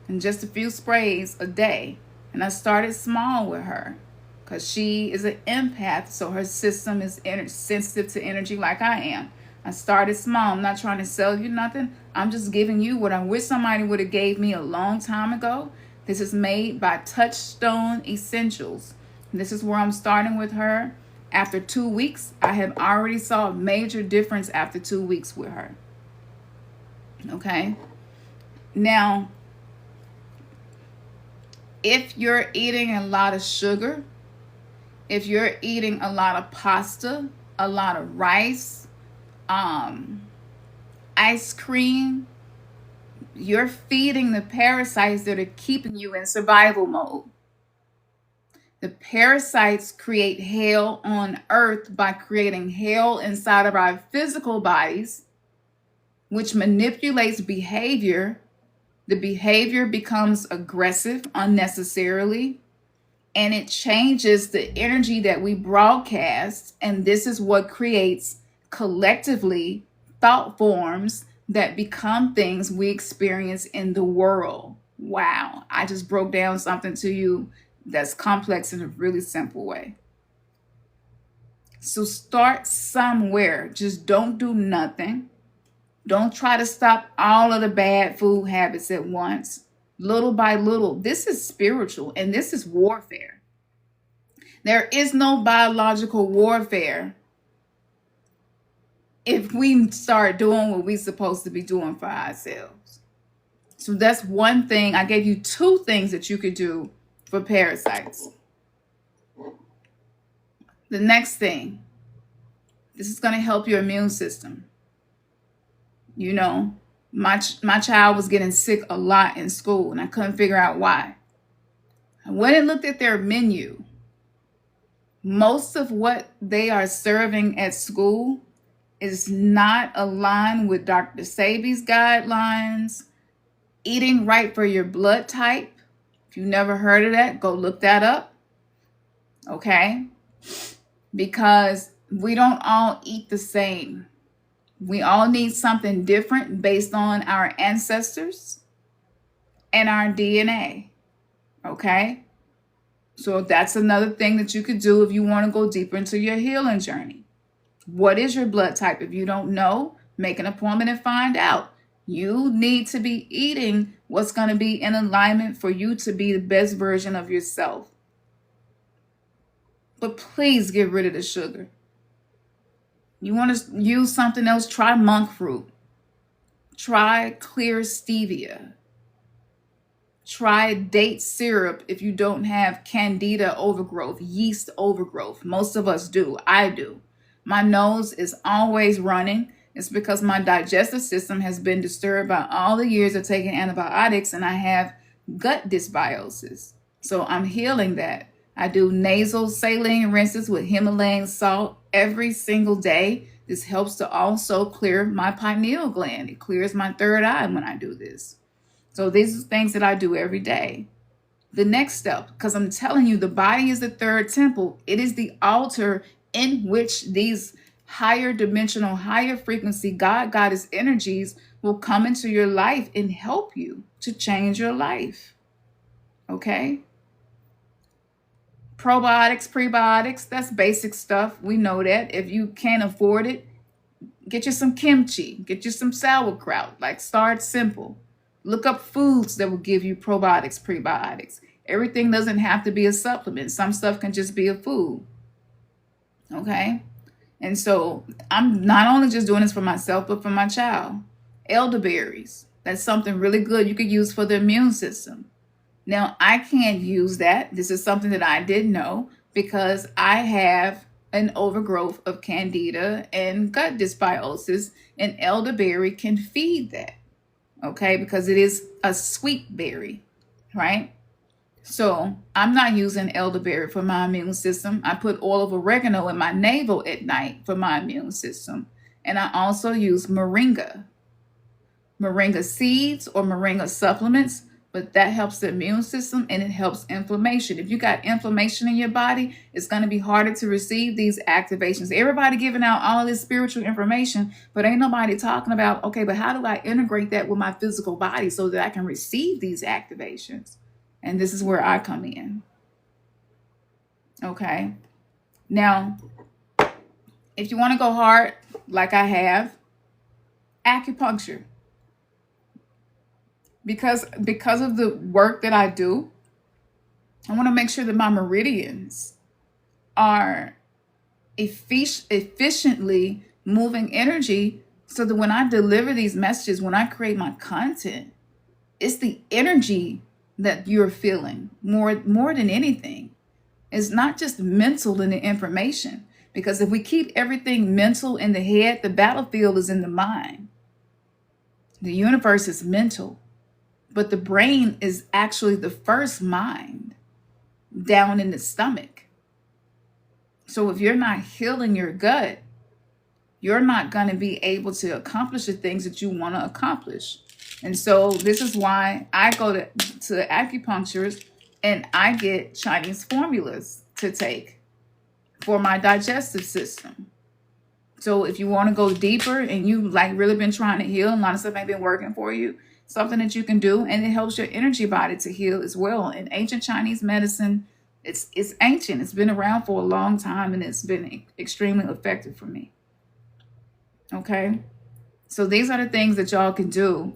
And just a few sprays a day. And I started small with her because she is an empath, so her system is sensitive to energy like I am. I started small. I'm not trying to sell you nothing. I'm just giving you what I wish somebody would have gave me a long time ago. This is made by Touchstone Essentials. This is where I'm starting with her. After 2 weeks, I have already saw a major difference after 2 weeks with her. Okay? Now, if you're eating a lot of sugar, if you're eating a lot of pasta, a lot of rice, ice cream, you're feeding the parasites that are keeping you in survival mode. The parasites create hell on earth by creating hell inside of our physical bodies, which manipulates behavior. The behavior becomes aggressive unnecessarily, and it changes the energy that we broadcast. And this is what creates collectively thought forms that become things we experience in the world. Wow, I just broke down something to you that's complex in a really simple way. So start somewhere. Just don't do nothing. Don't try to stop all of the bad food habits at once. Little by little. This is spiritual and this is warfare. There is no biological warfare if we start doing what we're supposed to be doing for ourselves. So that's one thing. I gave you 2 things that you could do for parasites. The next thing, this is going to help your immune system. You know, my child was getting sick a lot in school and I couldn't figure out why. I went and looked at their menu. Most of what they are serving at school is not aligned with Dr. Sebi's guidelines. Eating right for your blood type. If you've never heard of that, go look that up. Okay? Because we don't all eat the same. We all need something different based on our ancestors and our DNA. Okay? So that's another thing that you could do if you want to go deeper into your healing journey. What is your blood type? If you don't know, make an appointment and find out. You need to be eating what's going to be in alignment for you to be the best version of yourself. But please get rid of the sugar. You want to use something else? Try monk fruit. Try clear stevia. Try date syrup if you don't have candida overgrowth, yeast overgrowth. Most of us do. I do. My nose is always running. It's because my digestive system has been disturbed by all the years of taking antibiotics and I have gut dysbiosis. So I'm healing that. I do nasal saline rinses with Himalayan salt every single day. This helps to also clear my pineal gland. It clears my third eye when I do this. So these are things that I do every day. The next step, because I'm telling you, the body is the third temple. It is the altar in which these higher dimensional, higher frequency goddess energies will come into your life and help you to change your life. Okay? Probiotics, prebiotics, that's basic stuff. We know that. If you can't afford it, get you some kimchi, get you some sauerkraut. Like, start simple. Look up foods that will give you probiotics, prebiotics. Everything doesn't have to be a supplement. Some stuff can just be a food. Okay? And so I'm not only just doing this for myself, but for my child. Elderberries. That's something really good you could use for the immune system. Now, I can't use that. This is something that I didn't know because I have an overgrowth of candida and gut dysbiosis, and elderberry can feed that. Okay? Because it is a sweet berry, right? So I'm not using elderberry for my immune system. I put oil of oregano in my navel at night for my immune system. And I also use moringa. Moringa seeds or moringa supplements, but that helps the immune system and it helps inflammation. If you got inflammation in your body, it's going to be harder to receive these activations. Everybody giving out all this spiritual information, but ain't nobody talking about, okay, but how do I integrate that with my physical body so that I can receive these activations? And this is where I come in. Okay. Now, if you want to go hard, like I have, acupuncture. Because of the work that I do, I want to make sure that my meridians are efficiently moving energy so that when I deliver these messages, when I create my content, it's the energy that you're feeling more than anything. It's not just mental in the information, because if we keep everything mental in the head, the battlefield is in the mind. The universe is mental, but the brain is actually the first mind down in the stomach. So if you're not healing your gut, you're not going to be able to accomplish the things that you want to accomplish. And so this is why I go to acupuncturists and I get Chinese formulas to take for my digestive system. So if you want to go deeper and you like really been trying to heal and a lot of stuff ain't been working for you, something that you can do, and it helps your energy body to heal as well. In ancient Chinese medicine, It's ancient. It's been around for a long time, and it's been extremely effective for me. Okay, so these are the things that y'all can do,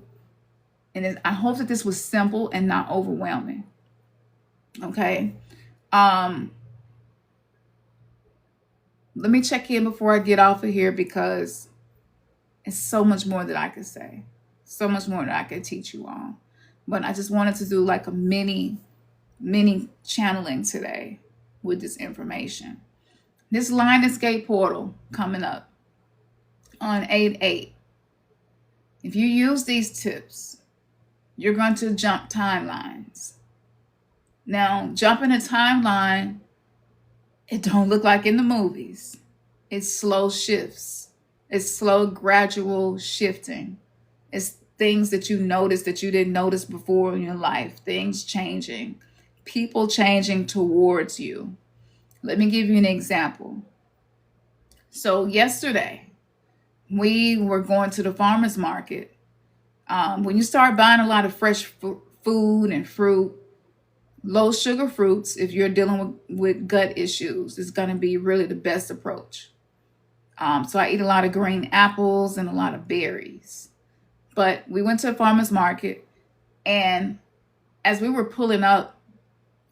and I hope that this was simple and not overwhelming. Okay, let me check in before I get off of here, because it's so much more that I could say, so much more that I could teach you all. But I just wanted to do like a mini channeling today with this information. This line escape portal coming up on 8/8. If you use these tips, you're going to jump timelines. Now, jumping a timeline, it don't look like in the movies. It's slow shifts. It's slow, gradual shifting. It's things that you notice that you didn't notice before in your life. Things changing. People changing towards you. Let me give you an example. So yesterday, we were going to the farmer's market. When you start buying a lot of fresh food and fruit, low sugar fruits, if you're dealing with gut issues, is going to be really the best approach. So I eat a lot of green apples and a lot of berries. But we went to the farmer's market, and as we were pulling up,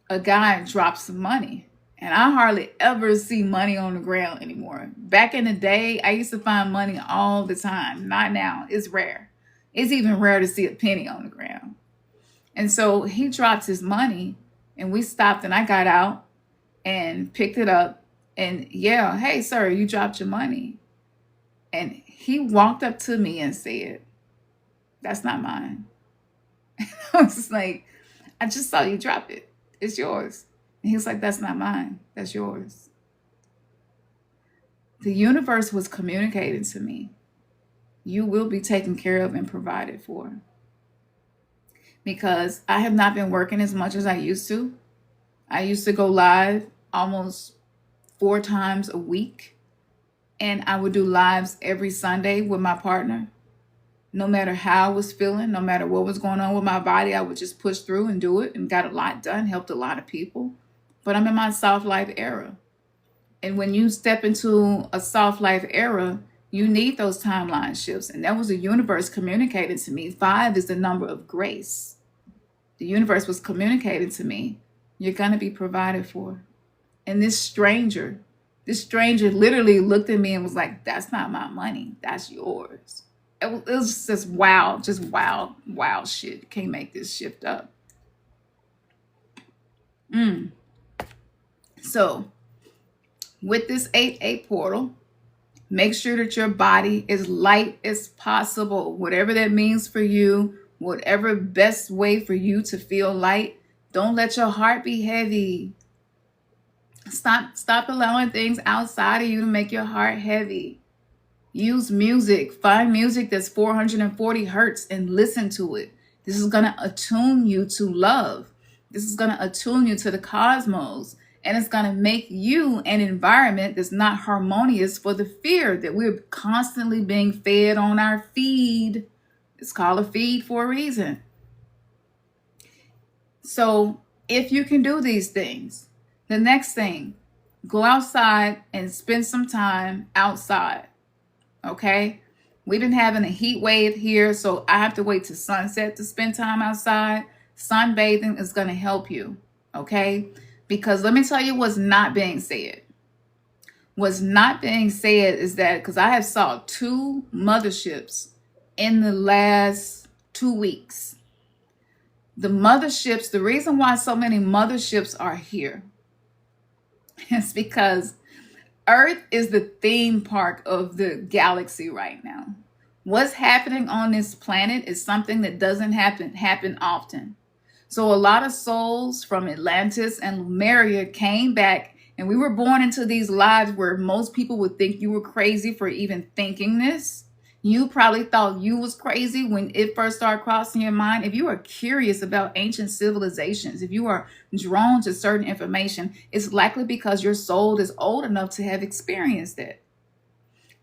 a guy dropped some money. And I hardly ever see money on the ground anymore. Back in the day, I used to find money all the time. Not now. It's rare. It's even rare to see a penny on the ground. And so he dropped his money, and we stopped, and I got out and picked it up. And yeah, hey, sir, you dropped your money. And he walked up to me and said, "That's not mine." I was like, "I just saw you drop it. It's yours." And he was like, "That's not mine. That's yours." The universe was communicating to me, you will be taken care of and provided for. Because I have not been working as much as I used to. I used to go live almost 4 times a week. And I would do lives every Sunday with my partner. No matter how I was feeling, no matter what was going on with my body, I would just push through and do it, and got a lot done, helped a lot of people. But I'm in my soft life era. And when you step into a soft life era, you need those timeline shifts. And that was the universe communicating to me. 5 is the number of grace. The universe was communicating to me, you're going to be provided for. And this stranger literally looked at me and was like, "That's not my money. That's yours." It was just wild shit. Can't make this shift up. So with this 8/8 portal, make sure that your body is light as possible. Whatever that means for you, whatever best way for you to feel light. Don't let your heart be heavy. Stop allowing things outside of you to make your heart heavy. Use music. Find music that's 440 hertz and listen to it. This is going to attune you to love. This is going to attune you to the cosmos. And it's going to make you an environment that's not harmonious for the fear that we're constantly being fed on our feed. It's called a feed for a reason. So if you can do these things, the next thing, go outside and spend some time outside. Okay? We've been having a heat wave here, so I have to wait to sunset to spend time outside. Sunbathing is going to help you. Okay? Because let me tell you what's not being said. What's not being said is that, because I have saw 2 motherships in the last 2 weeks. The motherships, the reason why so many motherships are here is because Earth is the theme park of the galaxy right now. What's happening on this planet is something that doesn't happen often. So a lot of souls from Atlantis and Lemuria came back, and we were born into these lives where most people would think you were crazy for even thinking this. You probably thought you was crazy when it first started crossing your mind. If you are curious about ancient civilizations, if you are drawn to certain information, it's likely because your soul is old enough to have experienced it.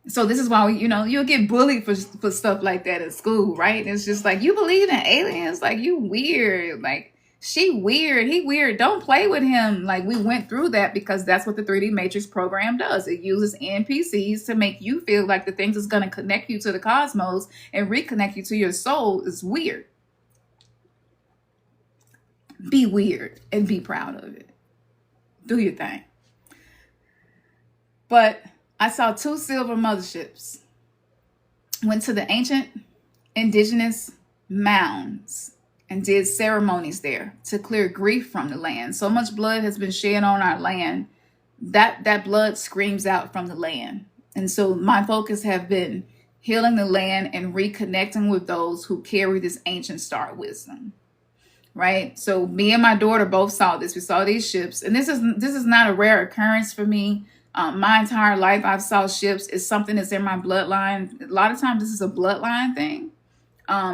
So this is why, you'll get bullied for stuff like that at school, right? It's just like, you believe in aliens? Like, you weird. Like, She weird. He weird. Don't play with him. Like, we went through that because that's what the 3D Matrix program does. It uses NPCs to make you feel like the things that's going to connect you to the cosmos and reconnect you to your soul is weird. Be weird and be proud of it. Do your thing. But I saw 2 silver motherships. Went to the ancient indigenous mounds and did ceremonies there to clear grief from the land. So much blood has been shed on our land. That blood screams out from the land. And so my focus have been healing the land and reconnecting with those who carry this ancient star wisdom. Right? So me and my daughter both saw this. We saw these ships. And this is not a rare occurrence for me. My entire life I've saw ships. It's something that's in my bloodline. A lot of times this is a bloodline thing.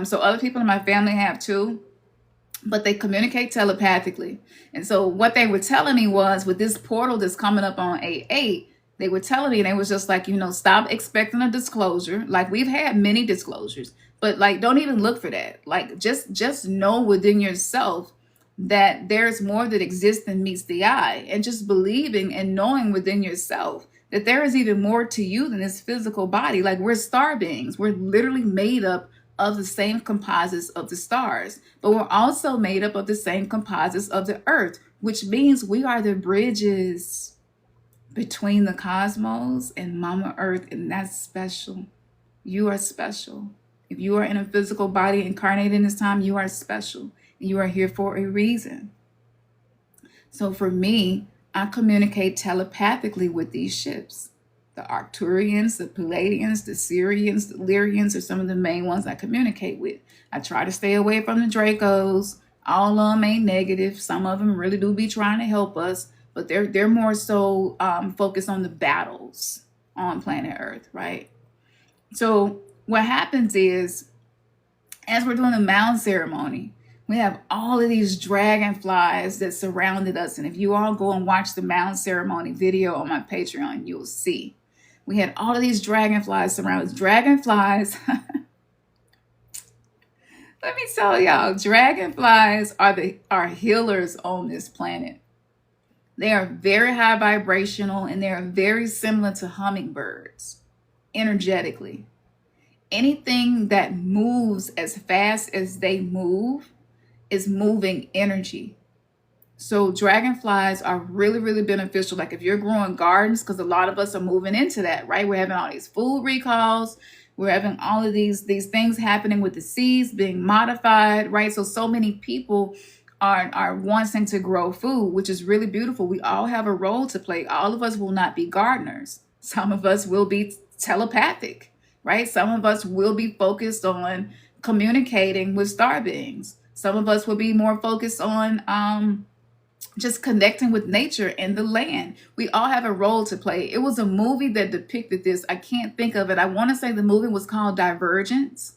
So other people in my family have too. But they communicate telepathically. And so what they were telling me was, with this portal that's coming up on 8/8, they were telling me, and they was just like, stop expecting a disclosure. Like, we've had many disclosures, but like, don't even look for that. Like, just know within yourself that there's more that exists than meets the eye, and just believing and knowing within yourself that there is even more to you than this physical body. Like, we're star beings. We're literally made up of the same composites of the stars, but we're also made up of the same composites of the earth, which means we are the bridges between the cosmos and Mama Earth, and that's special. You are special. If you are in a physical body incarnated in this time, you are special. You are here for a reason. So for me, I communicate telepathically with these ships. The Arcturians, the Palladians, the Syrians, the Lyrians are some of the main ones I communicate with. I try to stay away from the Dracos. All of them ain't negative. Some of them really do be trying to help us, but they're more so focused on the battles on planet Earth, right? So what happens is, as we're doing the mound ceremony, we have all of these dragonflies that surrounded us. And if you all go and watch the mound ceremony video on my Patreon, you'll see. We had all of these dragonflies surrounded us. Dragonflies, let me tell y'all, dragonflies are healers on this planet. They are very high vibrational, and they are very similar to hummingbirds energetically. Anything that moves as fast as they move is moving energy. So dragonflies are really, really beneficial. Like, if you're growing gardens, because a lot of us are moving into that, right? We're having all these food recalls. We're having all of these things happening with the seeds being modified, right? So many people are wanting to grow food, which is really beautiful. We all have a role to play. All of us will not be gardeners. Some of us will be telepathic, right? Some of us will be focused on communicating with star beings. Some of us will be more focused on just connecting with nature and the land. We all have a role to play. It was a movie that depicted this. I can't think of it. I want to say the movie was called Divergence.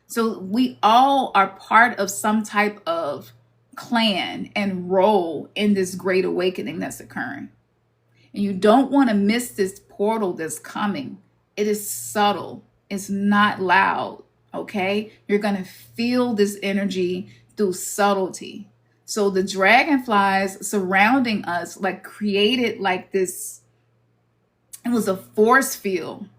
So we all are part of some type of clan and role in this great awakening that's occurring. And you don't want to miss this portal that's coming. It is subtle. It's not loud, okay? You're going to feel this energy through subtlety. So the dragonflies surrounding us like created like this, it was a force field.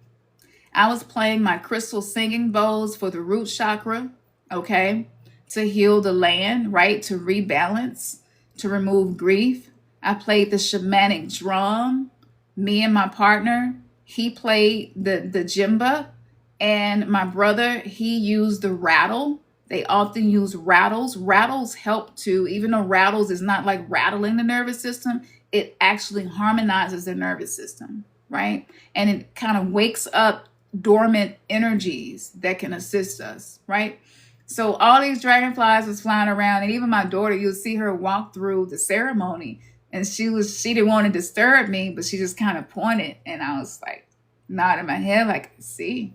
I was playing my crystal singing bowls for the root chakra, okay, to heal the land, right, to rebalance, to remove grief. I played the shamanic drum. Me and my partner, he played the djembe, and my brother, he used the rattle. They often use rattles. Rattles help to, even though rattles is not like rattling the nervous system, it actually harmonizes the nervous system, right? And it kind of wakes up dormant energies that can assist us, right? So all these dragonflies was flying around, and even my daughter, you'll see her walk through the ceremony, and she didn't want to disturb me, but she just kind of pointed, and I was like nodding my head like, see.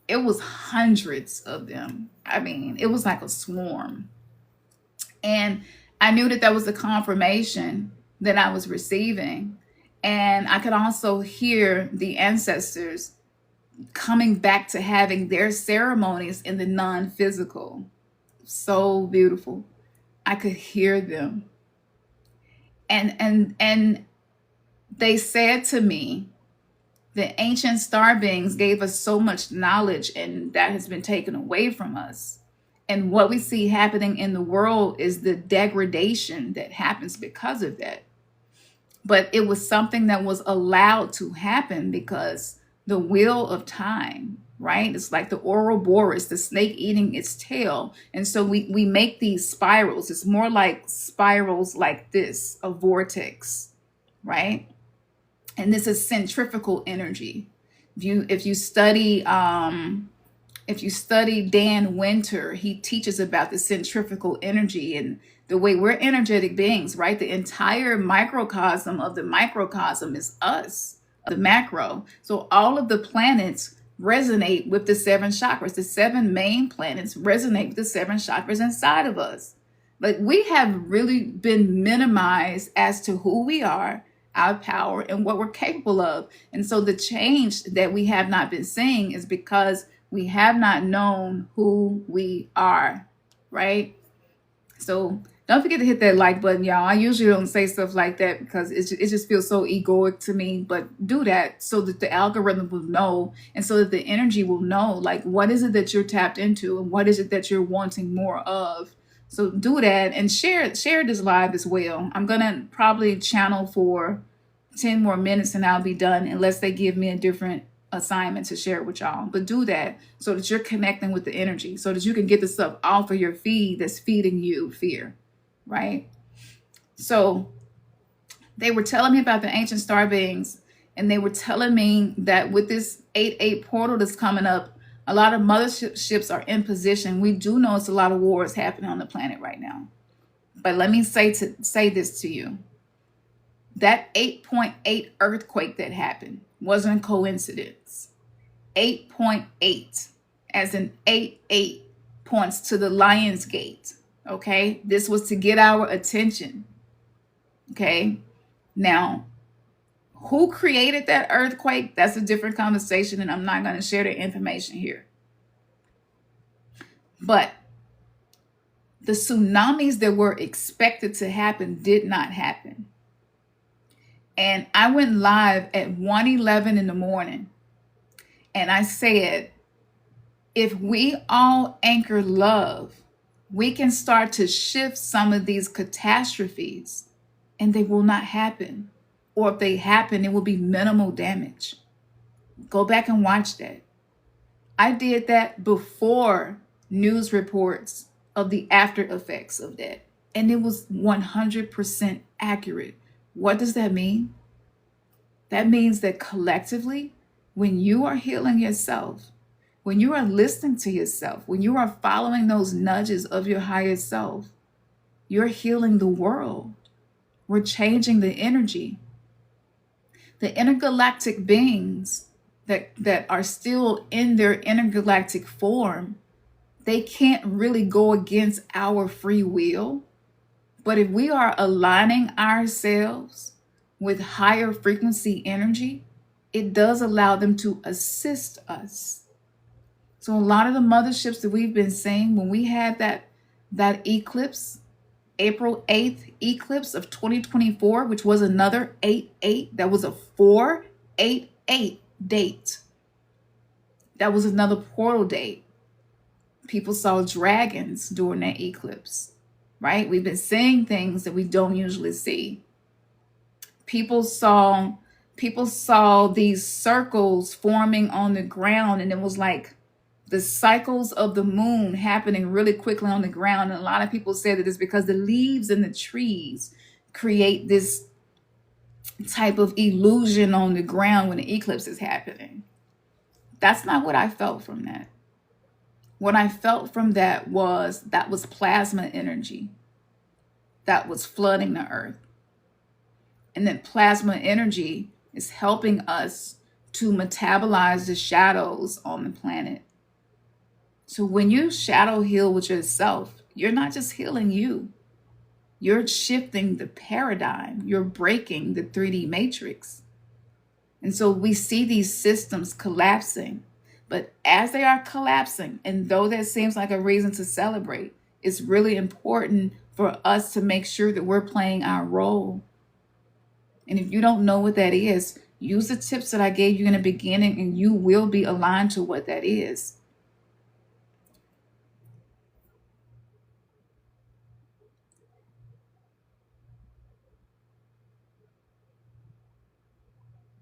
It was hundreds of them. I mean, it was like a swarm. And I knew that was a confirmation that I was receiving. And I could also hear the ancestors coming back to having their ceremonies in the non-physical. So beautiful. I could hear them. And they said to me, the ancient star beings gave us so much knowledge, and that has been taken away from us. And what we see happening in the world is the degradation that happens because of that. But it was something that was allowed to happen because the wheel of time, right? It's like the Ouroboros, the snake eating its tail. And so we make these spirals. It's more like spirals like this, a vortex, right? And this is centrifugal energy. If you study Dan Winter, he teaches about the centrifugal energy and the way we're energetic beings, right? The entire microcosm of the microcosm is us, the macro. So all of the planets resonate with the 7 chakras. The 7 main planets resonate with the 7 chakras inside of us. Like, we have really been minimized as to who we are, our power, and what we're capable of. And so the change that we have not been seeing is because we have not known who we are, right? So don't forget to hit that like button, y'all. I usually don't say stuff like that because it just feels so egoic to me. But do that so that the algorithm will know, and so that the energy will know, like, what is it that you're tapped into and what is it that you're wanting more of. So do that and share this live as well. I'm going to probably channel for 10 more minutes and I'll be done, unless they give me a different assignment to share with y'all. But do that so that you're connecting with the energy, so that you can get the stuff off of your feed that's feeding you fear, right? So they were telling me about the ancient star beings, and they were telling me that with this 8-8 portal that's coming up, a lot of motherships are in position. We do know it's a lot of wars happening on the planet right now. But let me say this to you. That 8.8 earthquake that happened wasn't a coincidence. 8.8, as in 8 points to the Lion's Gate. Okay, this was to get our attention. Okay, now, who created that earthquake? That's a different conversation, and I'm not going to share the information here. But the tsunamis that were expected to happen did not happen. And I went live at 1:11 in the morning, and I said, if we all anchor love, we can start to shift some of these catastrophes, and they will not happen. Or if they happen, it will be minimal damage. Go back and watch that. I did that before news reports of the after effects of that. And it was 100% accurate. What does that mean? That means that collectively, when you are healing yourself, when you are listening to yourself, when you are following those nudges of your higher self, you're healing the world. We're changing the energy. The intergalactic beings that are still in their intergalactic form, they can't really go against our free will. But if we are aligning ourselves with higher frequency energy, it does allow them to assist us. So a lot of the motherships that we've been seeing, when we had that eclipse, April 8th eclipse of 2024, which was another 8-8, that was a 4-8-8 date. That was another portal date. People saw dragons during that eclipse, right? We've been seeing things that we don't usually see. People saw these circles forming on the ground, and it was like the cycles of the moon happening really quickly on the ground. And a lot of people said that it's because the leaves in the trees create this type of illusion on the ground when the eclipse is happening. That's not what I felt from that. What I felt from that was plasma energy that was flooding the earth. And that plasma energy is helping us to metabolize the shadows on the planet. So when you shadow heal with yourself, you're not just healing you. You're shifting the paradigm. You're breaking the 3D matrix. And so we see these systems collapsing. But as they are collapsing, and though that seems like a reason to celebrate, it's really important for us to make sure that we're playing our role. And if you don't know what that is, use the tips that I gave you in the beginning and you will be aligned to what that is.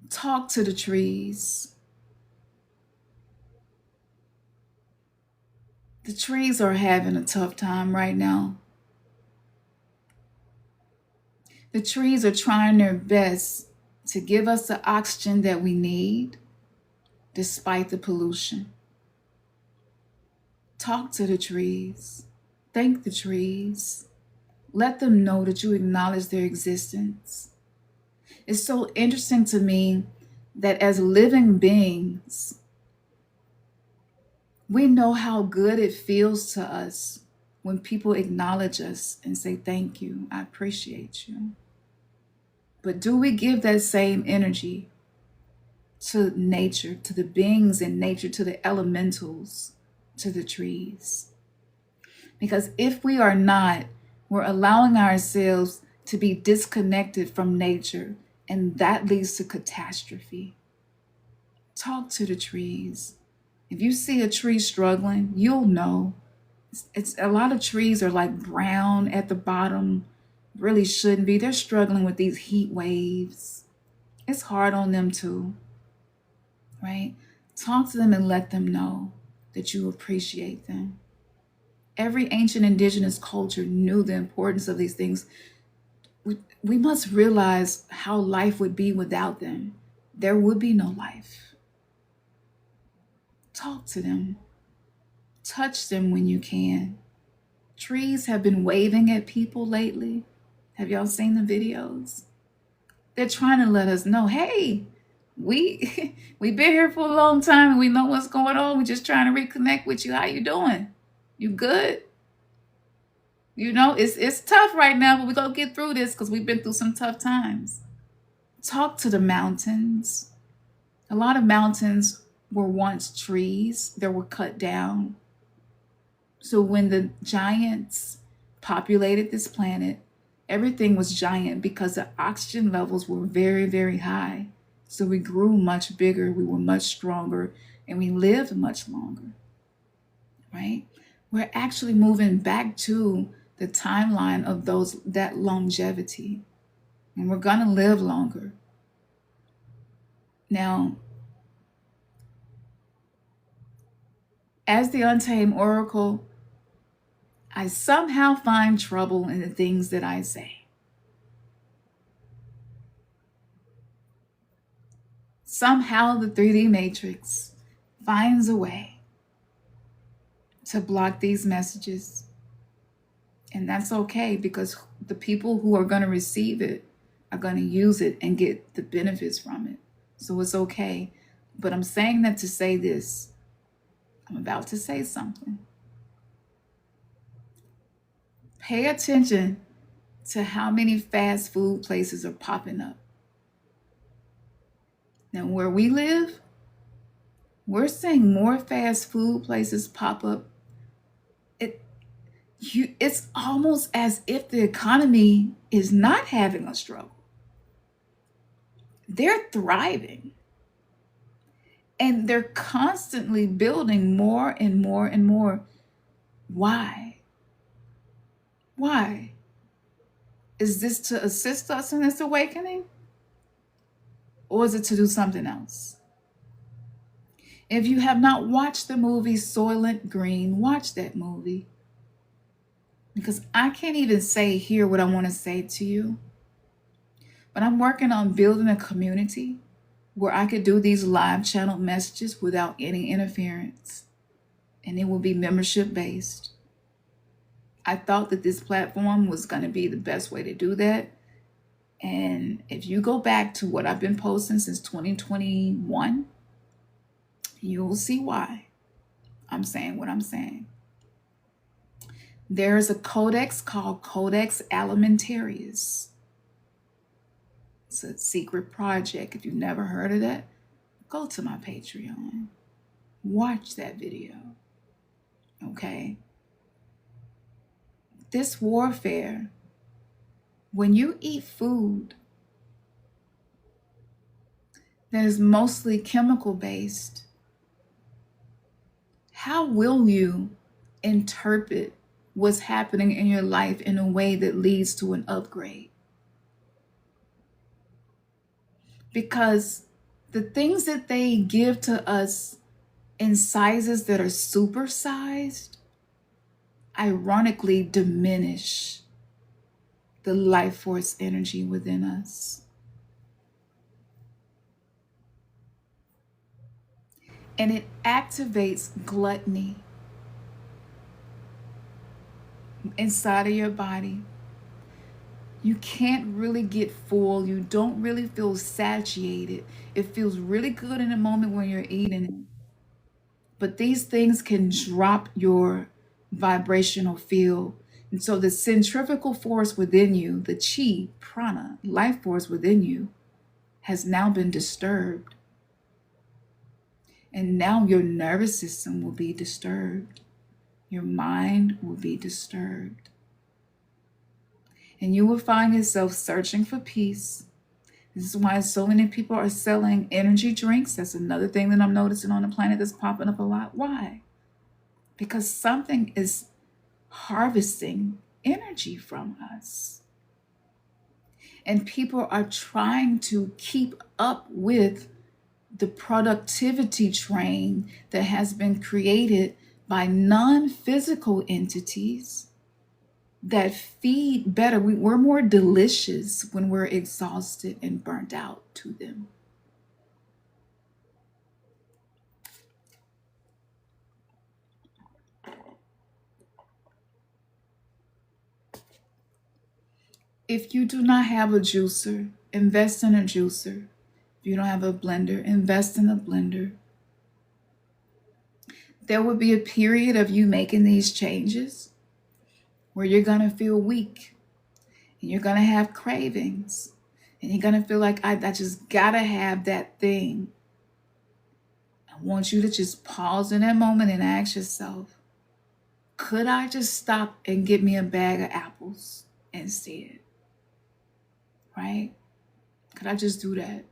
Talk to the trees. The trees are having a tough time right now. The trees are trying their best to give us the oxygen that we need despite the pollution. Talk to the trees. Thank the trees. Let them know that you acknowledge their existence. It's so interesting to me that as living beings, we know how good it feels to us when people acknowledge us and say, thank you, I appreciate you. But do we give that same energy to nature, to the beings in nature, to the elementals, to the trees? Because if we are not, we're allowing ourselves to be disconnected from nature, and that leads to catastrophe. Talk to the trees. If you see a tree struggling, you'll know. It's a lot of trees are like brown at the bottom, really shouldn't be. They're struggling with these heat waves. It's hard on them too, right? Talk to them and let them know that you appreciate them. Every ancient indigenous culture knew the importance of these things. We must realize how life would be without them. There would be no life. Talk to them. Touch them when you can. Trees have been waving at people lately. Have y'all seen the videos? They're trying to let us know, hey, we've been here for a long time and we know what's going on. We're just trying to reconnect with you. How you doing? You good? You know, it's tough right now, but we're going to get through this because we've been through some tough times. Talk to the mountains. A lot of mountains were once trees that were cut down. So when the giants populated this planet, everything was giant because the oxygen levels were very, very high. So we grew much bigger, we were much stronger, and we lived much longer, right? We're actually moving back to the timeline of that longevity, and we're gonna live longer. Now, as the Untamed Oracle, I somehow find trouble in the things that I say. Somehow the 3D matrix finds a way to block these messages. And that's okay because the people who are going to receive it are going to use it and get the benefits from it. So it's okay. But I'm saying that to say this. I'm about to say something. Pay attention to how many fast food places are popping up. Now, where we live, we're seeing more fast food places pop up. It's almost as if the economy is not having a struggle. They're thriving. And they're constantly building more and more and more. Why? Why? Is this to assist us in this awakening? Or is it to do something else? If you have not watched the movie Soylent Green, watch that movie. Because I can't even say here what I want to say to you. But I'm working on building a community where I could do these live channel messages without any interference. And it will be membership based. I thought that this platform was going to be the best way to do that. And if you go back to what I've been posting since 2021, you'll see why I'm saying what I'm saying. There is a codex called Codex Alimentarius. It's a secret project. If you've never heard of that, go to my Patreon. Watch that video. Okay? This warfare, when you eat food that is mostly chemical based, how will you interpret what's happening in your life in a way that leads to an upgrade? Because the things that they give to us in sizes that are supersized ironically diminish the life force energy within us. And it activates gluttony inside of your body. You can't really get full. You don't really feel satiated. It feels really good in the moment when you're eating it. But these things can drop your vibrational field. And so the centrifugal force within you, the chi, prana, life force within you, has now been disturbed. And now your nervous system will be disturbed. Your mind will be disturbed. And you will find yourself searching for peace. This is why so many people are selling energy drinks. That's another thing that I'm noticing on the planet that's popping up a lot. Why? Because something is harvesting energy from us. And people are trying to keep up with the productivity train that has been created by non-physical entities that feed better. We're more delicious when we're exhausted and burnt out to them. If you do not have a juicer, invest in a juicer. If you don't have a blender, invest in a blender. There will be a period of you making these changes where you're going to feel weak and you're going to have cravings and you're going to feel like, I just got to have that thing. I want you to just pause in that moment and ask yourself, could I just stop and get me a bag of apples instead? Right? Could I just do that?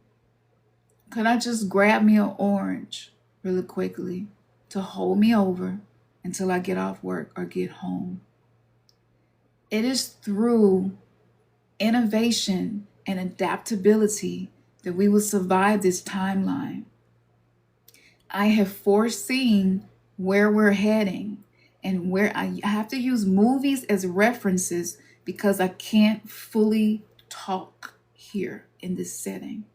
Could I just grab me an orange really quickly to hold me over until I get off work or get home? It is through innovation and adaptability that we will survive this timeline. I have foreseen where we're heading and where I have to use movies as references because I can't fully talk here in this setting.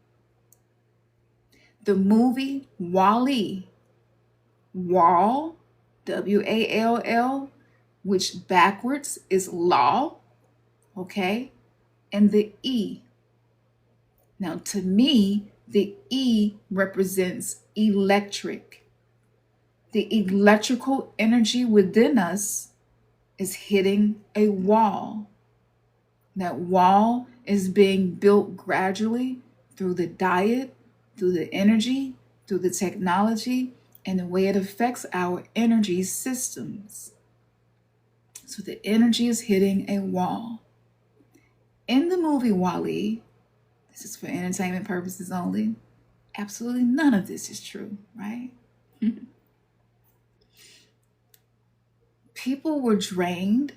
The movie Wall-E, Wall, W-A-L-L, which backwards is law, okay? And the E. Now, to me, the E represents electric. The electrical energy within us is hitting a wall. That wall is being built gradually through the diet, through the energy, through the technology, and the way it affects our energy systems. So the energy is hitting a wall. In the movie Wall-E, this is for entertainment purposes only, absolutely none of this is true, right? People were drained.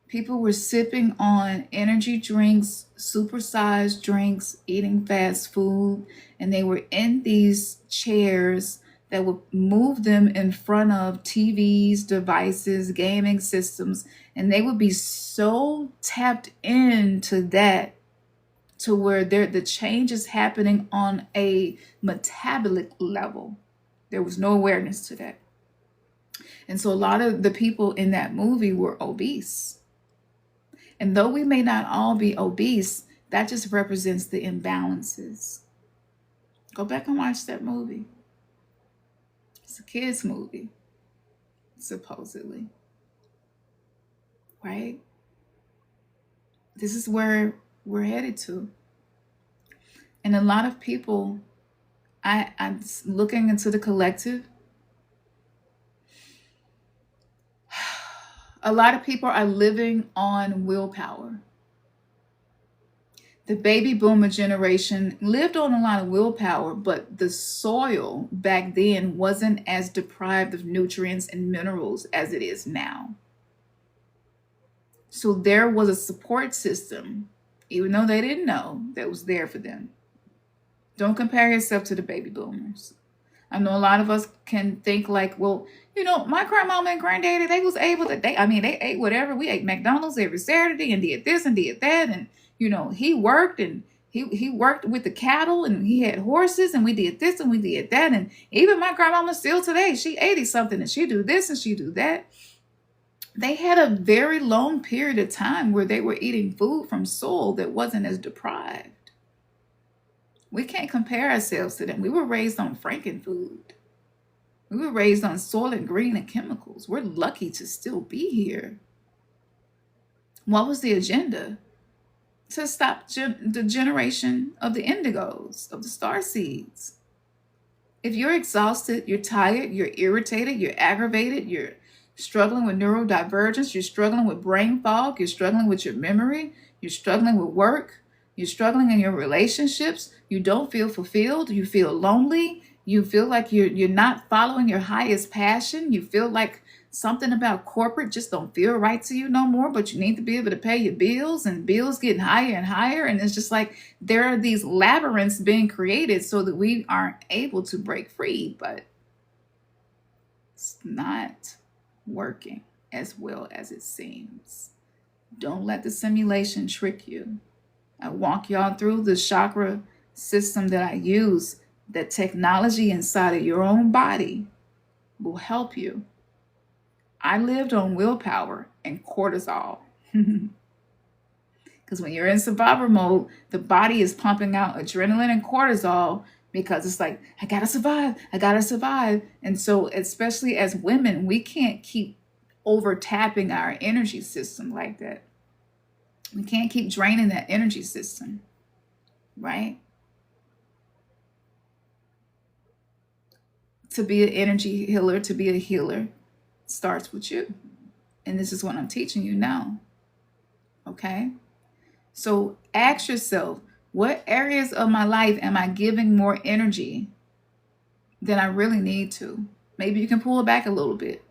People were sipping on energy drinks, supersized drinks, eating fast food, and they were in these chairs that would move them in front of TVs, devices, gaming systems, and they would be so tapped into that to where the change is happening on a metabolic level. There was no awareness to that. And so a lot of the people in that movie were obese. And though we may not all be obese, that just represents the imbalances. Go back and watch that movie. It's a kid's movie, supposedly. Right? This is where we're headed to. And a lot of people, I'm looking into the collective. A lot of people are living on willpower. The baby boomer generation lived on a lot of willpower, but the soil back then wasn't as deprived of nutrients and minerals as it is now. So there was a support system, even though they didn't know, that was there for them. Don't compare yourself to the baby boomers. I know a lot of us can think like, well, my grandmama and granddaddy, they was able to, they ate whatever. We ate McDonald's every Saturday and did this and did that. And, he worked and he worked with the cattle and he had horses and we did this and we did that. And even my grandmama still today, she 80 something and she do this and she do that. They had a very long period of time where they were eating food from soil that wasn't as deprived. We can't compare ourselves to them. We were raised on frankenfood. We were raised on soil and green and chemicals. We're lucky to still be here. What was the agenda? To stop the generation of the indigos, of the star seeds. If you're exhausted, you're tired, you're irritated, you're aggravated, you're struggling with neurodivergence, you're struggling with brain fog, you're struggling with your memory, you're struggling with work, you're struggling in your relationships, you don't feel fulfilled, you feel lonely, you feel like you're not following your highest passion, you feel like something about corporate just don't feel right to you no more, but you need to be able to pay your bills and bills getting higher and higher. And it's just like there are these labyrinths being created so that we aren't able to break free, but it's not working as well as it seems. Don't let the simulation trick you. I walk y'all through the chakra system that I use. That technology inside of your own body will help you. I lived on willpower and cortisol. Because when you're in survivor mode, the body is pumping out adrenaline and cortisol because it's like, I gotta survive. And so, especially as women, we can't keep over tapping our energy system like that. We can't keep draining that energy system, right? To be an energy healer, to be a healer, starts with you. And this is what I'm teaching you now. Okay? So ask yourself, what areas of my life am I giving more energy than I really need to? Maybe you can pull it back a little bit.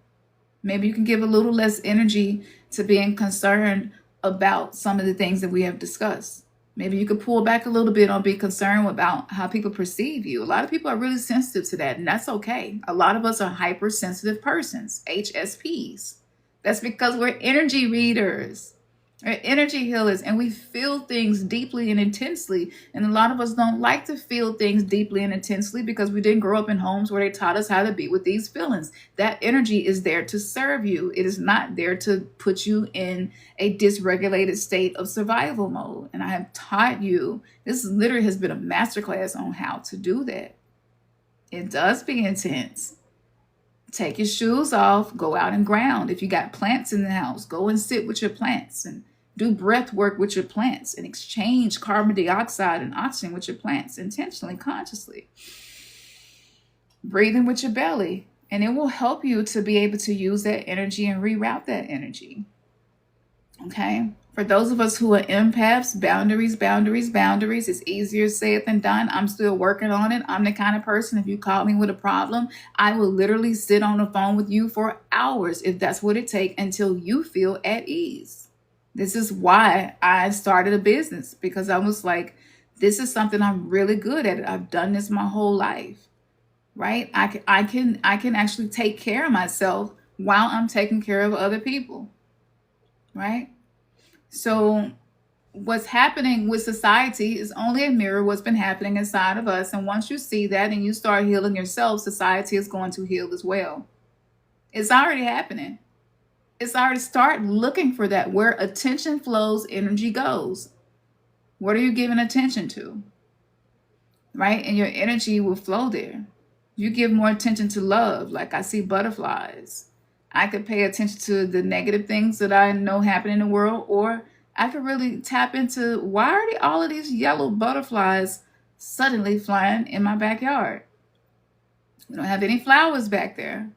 Maybe you can give a little less energy to being concerned about some of the things that we have discussed. Maybe you could pull back a little bit on being concerned about how people perceive you. A lot of people are really sensitive to that, and that's okay. A lot of us are hypersensitive persons, HSPs. That's because we're energy readers. We're energy healers, and we feel things deeply and intensely. And a lot of us don't like to feel things deeply and intensely because we didn't grow up in homes where they taught us how to be with these feelings. That energy is there to serve you. It is not there to put you in a dysregulated state of survival mode. And I have taught you, this literally has been a masterclass on how to do that. It does be intense. Take your shoes off, go out and ground. If you got plants in the house, go and sit with your plants and do breath work with your plants and exchange carbon dioxide and oxygen with your plants intentionally, consciously. Breathing with your belly, and it will help you to be able to use that energy and reroute that energy. Okay? For those of us who are empaths, boundaries. It's easier said than done. I'm still working on it. I'm the kind of person, if you call me with a problem, I will literally sit on the phone with you for hours if that's what it takes until you feel at ease. This is why I started a business, because I was like, this is something I'm really good at. I've done this my whole life, right? I can actually take care of myself while I'm taking care of other people, right? So what's happening with society is only a mirror of what's been happening inside of us. And once you see that and you start healing yourself, society is going to heal as well. It's already happening. It's already, start looking for that. Where attention flows, energy goes. What are you giving attention to? Right? And your energy will flow there. You give more attention to love, like I see butterflies. I could pay attention to the negative things that I know happen in the world, or I could really tap into, why are all of these yellow butterflies suddenly flying in my backyard? We don't have any flowers back there,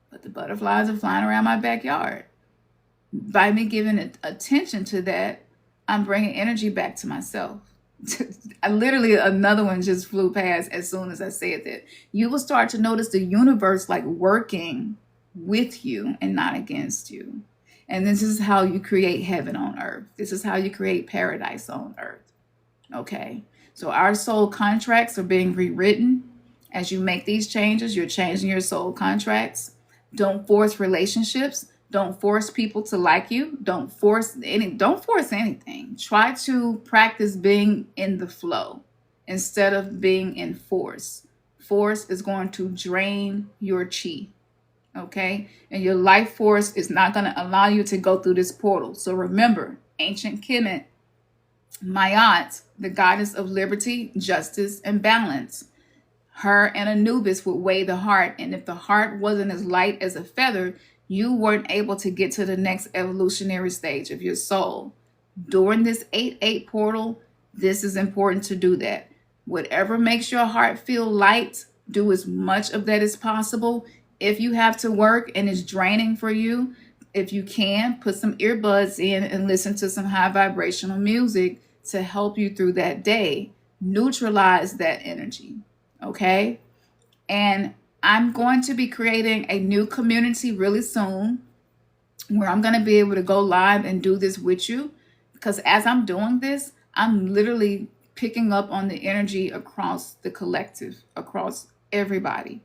but the butterflies are flying around my backyard. By me giving attention to that, I'm bringing energy back to myself. I literally, another one just flew past as soon as I said that. You will start to notice the universe like working with you and not against you. And this is how you create heaven on earth. This is how you create paradise on earth. Okay. So our soul contracts are being rewritten. As you make these changes, you're changing your soul contracts. Don't force relationships. Don't force people to like you. Don't force anything. Try to practice being in the flow instead of being in force. Force is going to drain your chi. Okay? And your life force is not going to allow you to go through this portal. So remember, ancient Kemet, Maat, the goddess of liberty, justice, and balance. Her and Anubis would weigh the heart, and if the heart wasn't as light as a feather, you weren't able to get to the next evolutionary stage of your soul. During this 8-8 portal, this is important to do that. Whatever makes your heart feel light, do as much of that as possible. If you have to work and it's draining for you, if you can, put some earbuds in and listen to some high vibrational music to help you through that day. Neutralize that energy. Okay? And I'm going to be creating a new community really soon where I'm going to be able to go live and do this with you. Because as I'm doing this, I'm literally picking up on the energy across the collective, across everybody.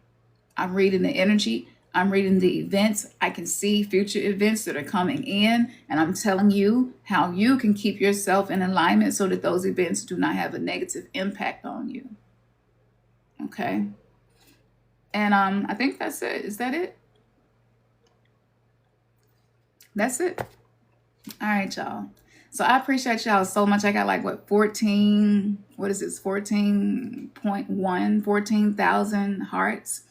I'm reading the energy. I'm reading the events. I can see future events that are coming in. And I'm telling you how you can keep yourself in alignment so that those events do not have a negative impact on you. Okay. And I think that's it. Is that it? That's it. All right, y'all. So I appreciate y'all so much. I got like 14,000 hearts.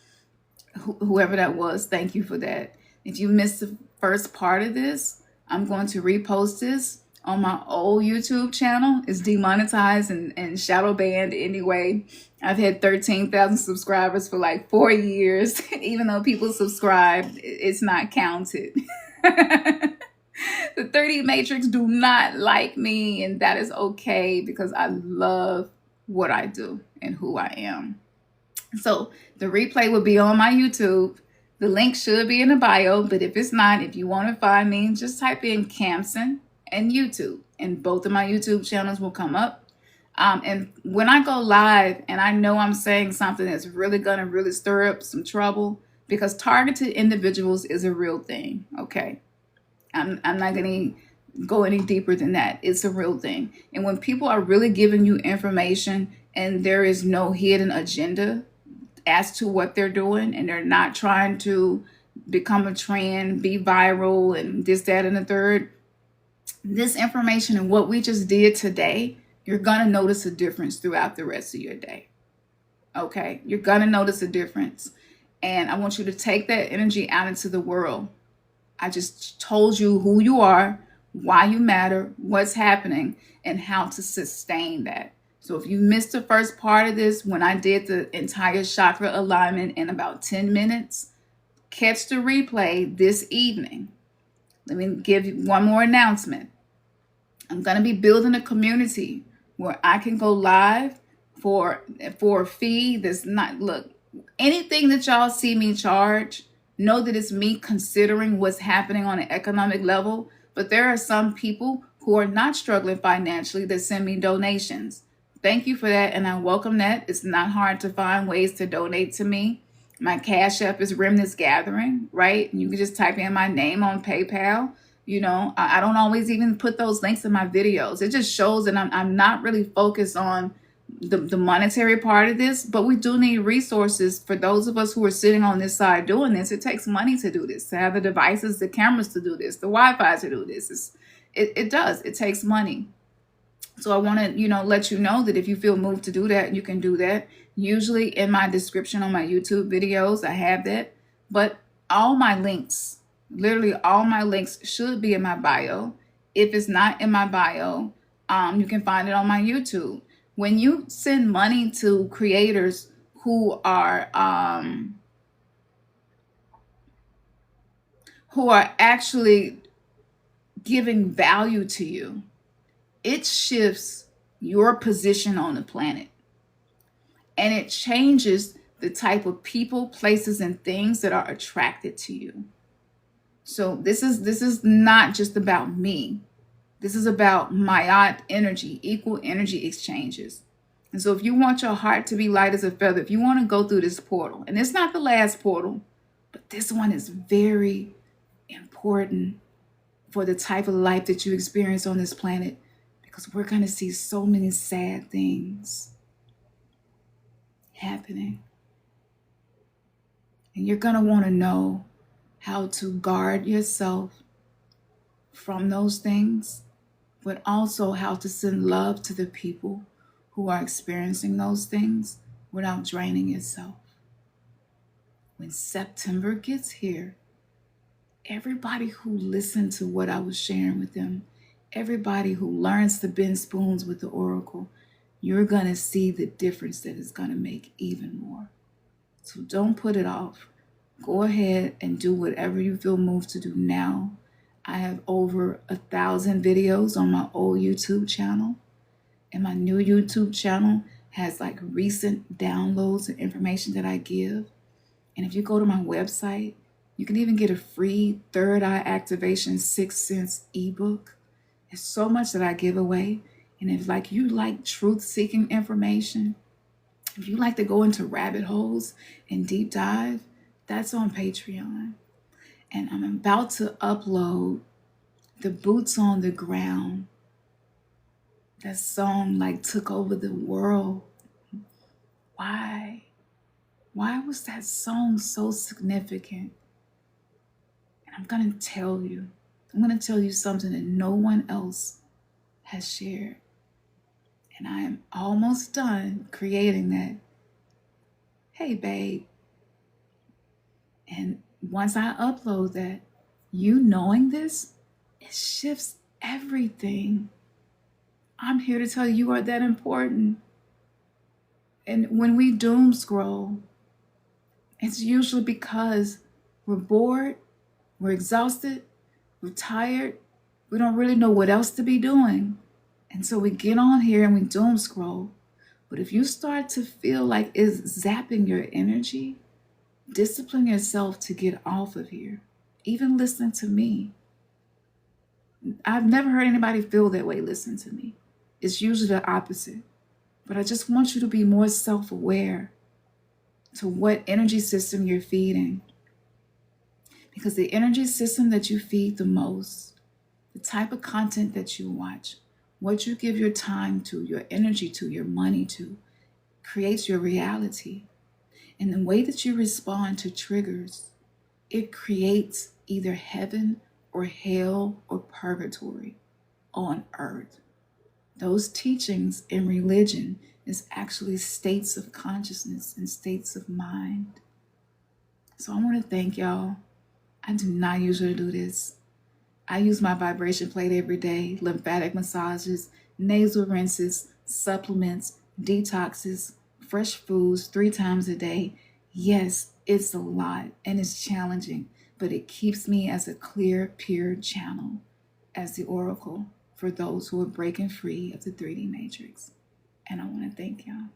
Whoever that was, thank you for that. If you missed the first part of this, I'm going to repost this on my old YouTube channel. It's demonetized and shadow banned anyway. I've had 13,000 subscribers for like 4 years. Even though people subscribed, it's not counted. The 30 Matrix do not like me, and that is okay because I love what I do and who I am. So the replay will be on my YouTube. The link should be in the bio, but if it's not, if you want to find me, just type in Kamsen and YouTube, and both of my YouTube channels will come up. And when I go live and I know I'm saying something that's really going to really stir up some trouble, because targeted individuals is a real thing, okay? I'm not going to go any deeper than that. It's a real thing. And when people are really giving you information and there is no hidden agenda as to what they're doing, and they're not trying to become a trend, be viral, and this, that, and the third, this information and what we just did today, you're going to notice a difference throughout the rest of your day. Okay? You're going to notice a difference. And I want you to take that energy out into the world. I just told you who you are, why you matter, what's happening, and how to sustain that. So if you missed the first part of this, when I did the entire chakra alignment in about 10 minutes, catch the replay this evening. Let me give you one more announcement. I'm going to be building a community where I can go live for a fee that's not, look, anything that y'all see me charge, know that it's me considering what's happening on an economic level. But there are some people who are not struggling financially that send me donations. Thank you for that, and I welcome that. It's not hard to find ways to donate to me. My Cash App is Remnants Gathering, right? You can just type in my name on PayPal. You know, I don't always even put those links in my videos. It just shows that I'm not really focused on the monetary part of this, but we do need resources for those of us who are sitting on this side doing this. It takes money to do this, to have the devices, the cameras to do this, the Wi-Fi to do this. It does. It takes money. So I want to, let you know that if you feel moved to do that, you can do that. Usually in my description on my YouTube videos, I have that. But all my links, literally all my links should be in my bio. If it's not in my bio, you can find it on my YouTube. When you send money to creators who are actually giving value to you, it shifts your position on the planet. And it changes the type of people, places, and things that are attracted to you. So this is not just about me. This is about Maat energy, equal energy exchanges. And so if you want your heart to be light as a feather, if you want to go through this portal, and it's not the last portal, but this one is very important for the type of life that you experience on this planet, because we're going to see so many sad things happening. And you're going to want to know how to guard yourself from those things, but also how to send love to the people who are experiencing those things without draining yourself. When September gets here, everybody who listened to what I was sharing with them, everybody who learns to bend spoons with the oracle, you're going to see the difference that it's going to make even more. So don't put it off. Go ahead and do whatever you feel moved to do now. I have over 1,000 videos on my old YouTube channel, and my new YouTube channel has like recent downloads and information that I give. And if you go to my website, you can even get a free Third Eye Activation 6th Sense ebook. There's so much that I give away. And if like you like truth-seeking information, if you like to go into rabbit holes and deep dive, that's on Patreon. And I'm about to upload the Boots on the Ground. That song like took over the world. Why? Why was that song so significant? And I'm going to tell you. I'm going to tell you something that no one else has shared. And I am almost done creating that. Hey, babe. And once I upload that, you knowing this, it shifts everything. I'm here to tell you you are that important. And when we doom scroll, it's usually because we're bored, we're exhausted, we're tired, we don't really know what else to be doing. And so we get on here and we doom scroll. But if you start to feel like it's zapping your energy, discipline yourself to get off of here. Even listen to me. I've never heard anybody feel that way listen to me. It's usually the opposite. But I just want you to be more self-aware to what energy system you're feeding. Because the energy system that you feed the most, the type of content that you watch, what you give your time to, your energy to, your money to, creates your reality. And the way that you respond to triggers, it creates either heaven or hell or purgatory on earth. Those teachings in religion is actually states of consciousness and states of mind. So I want to thank y'all. I do not usually do this. I use my vibration plate every day, lymphatic massages, nasal rinses, supplements, detoxes, fresh foods 3 times a day. Yes, it's a lot and it's challenging, but it keeps me as a clear, pure channel, as the oracle for those who are breaking free of the 3D matrix. And I want to thank y'all.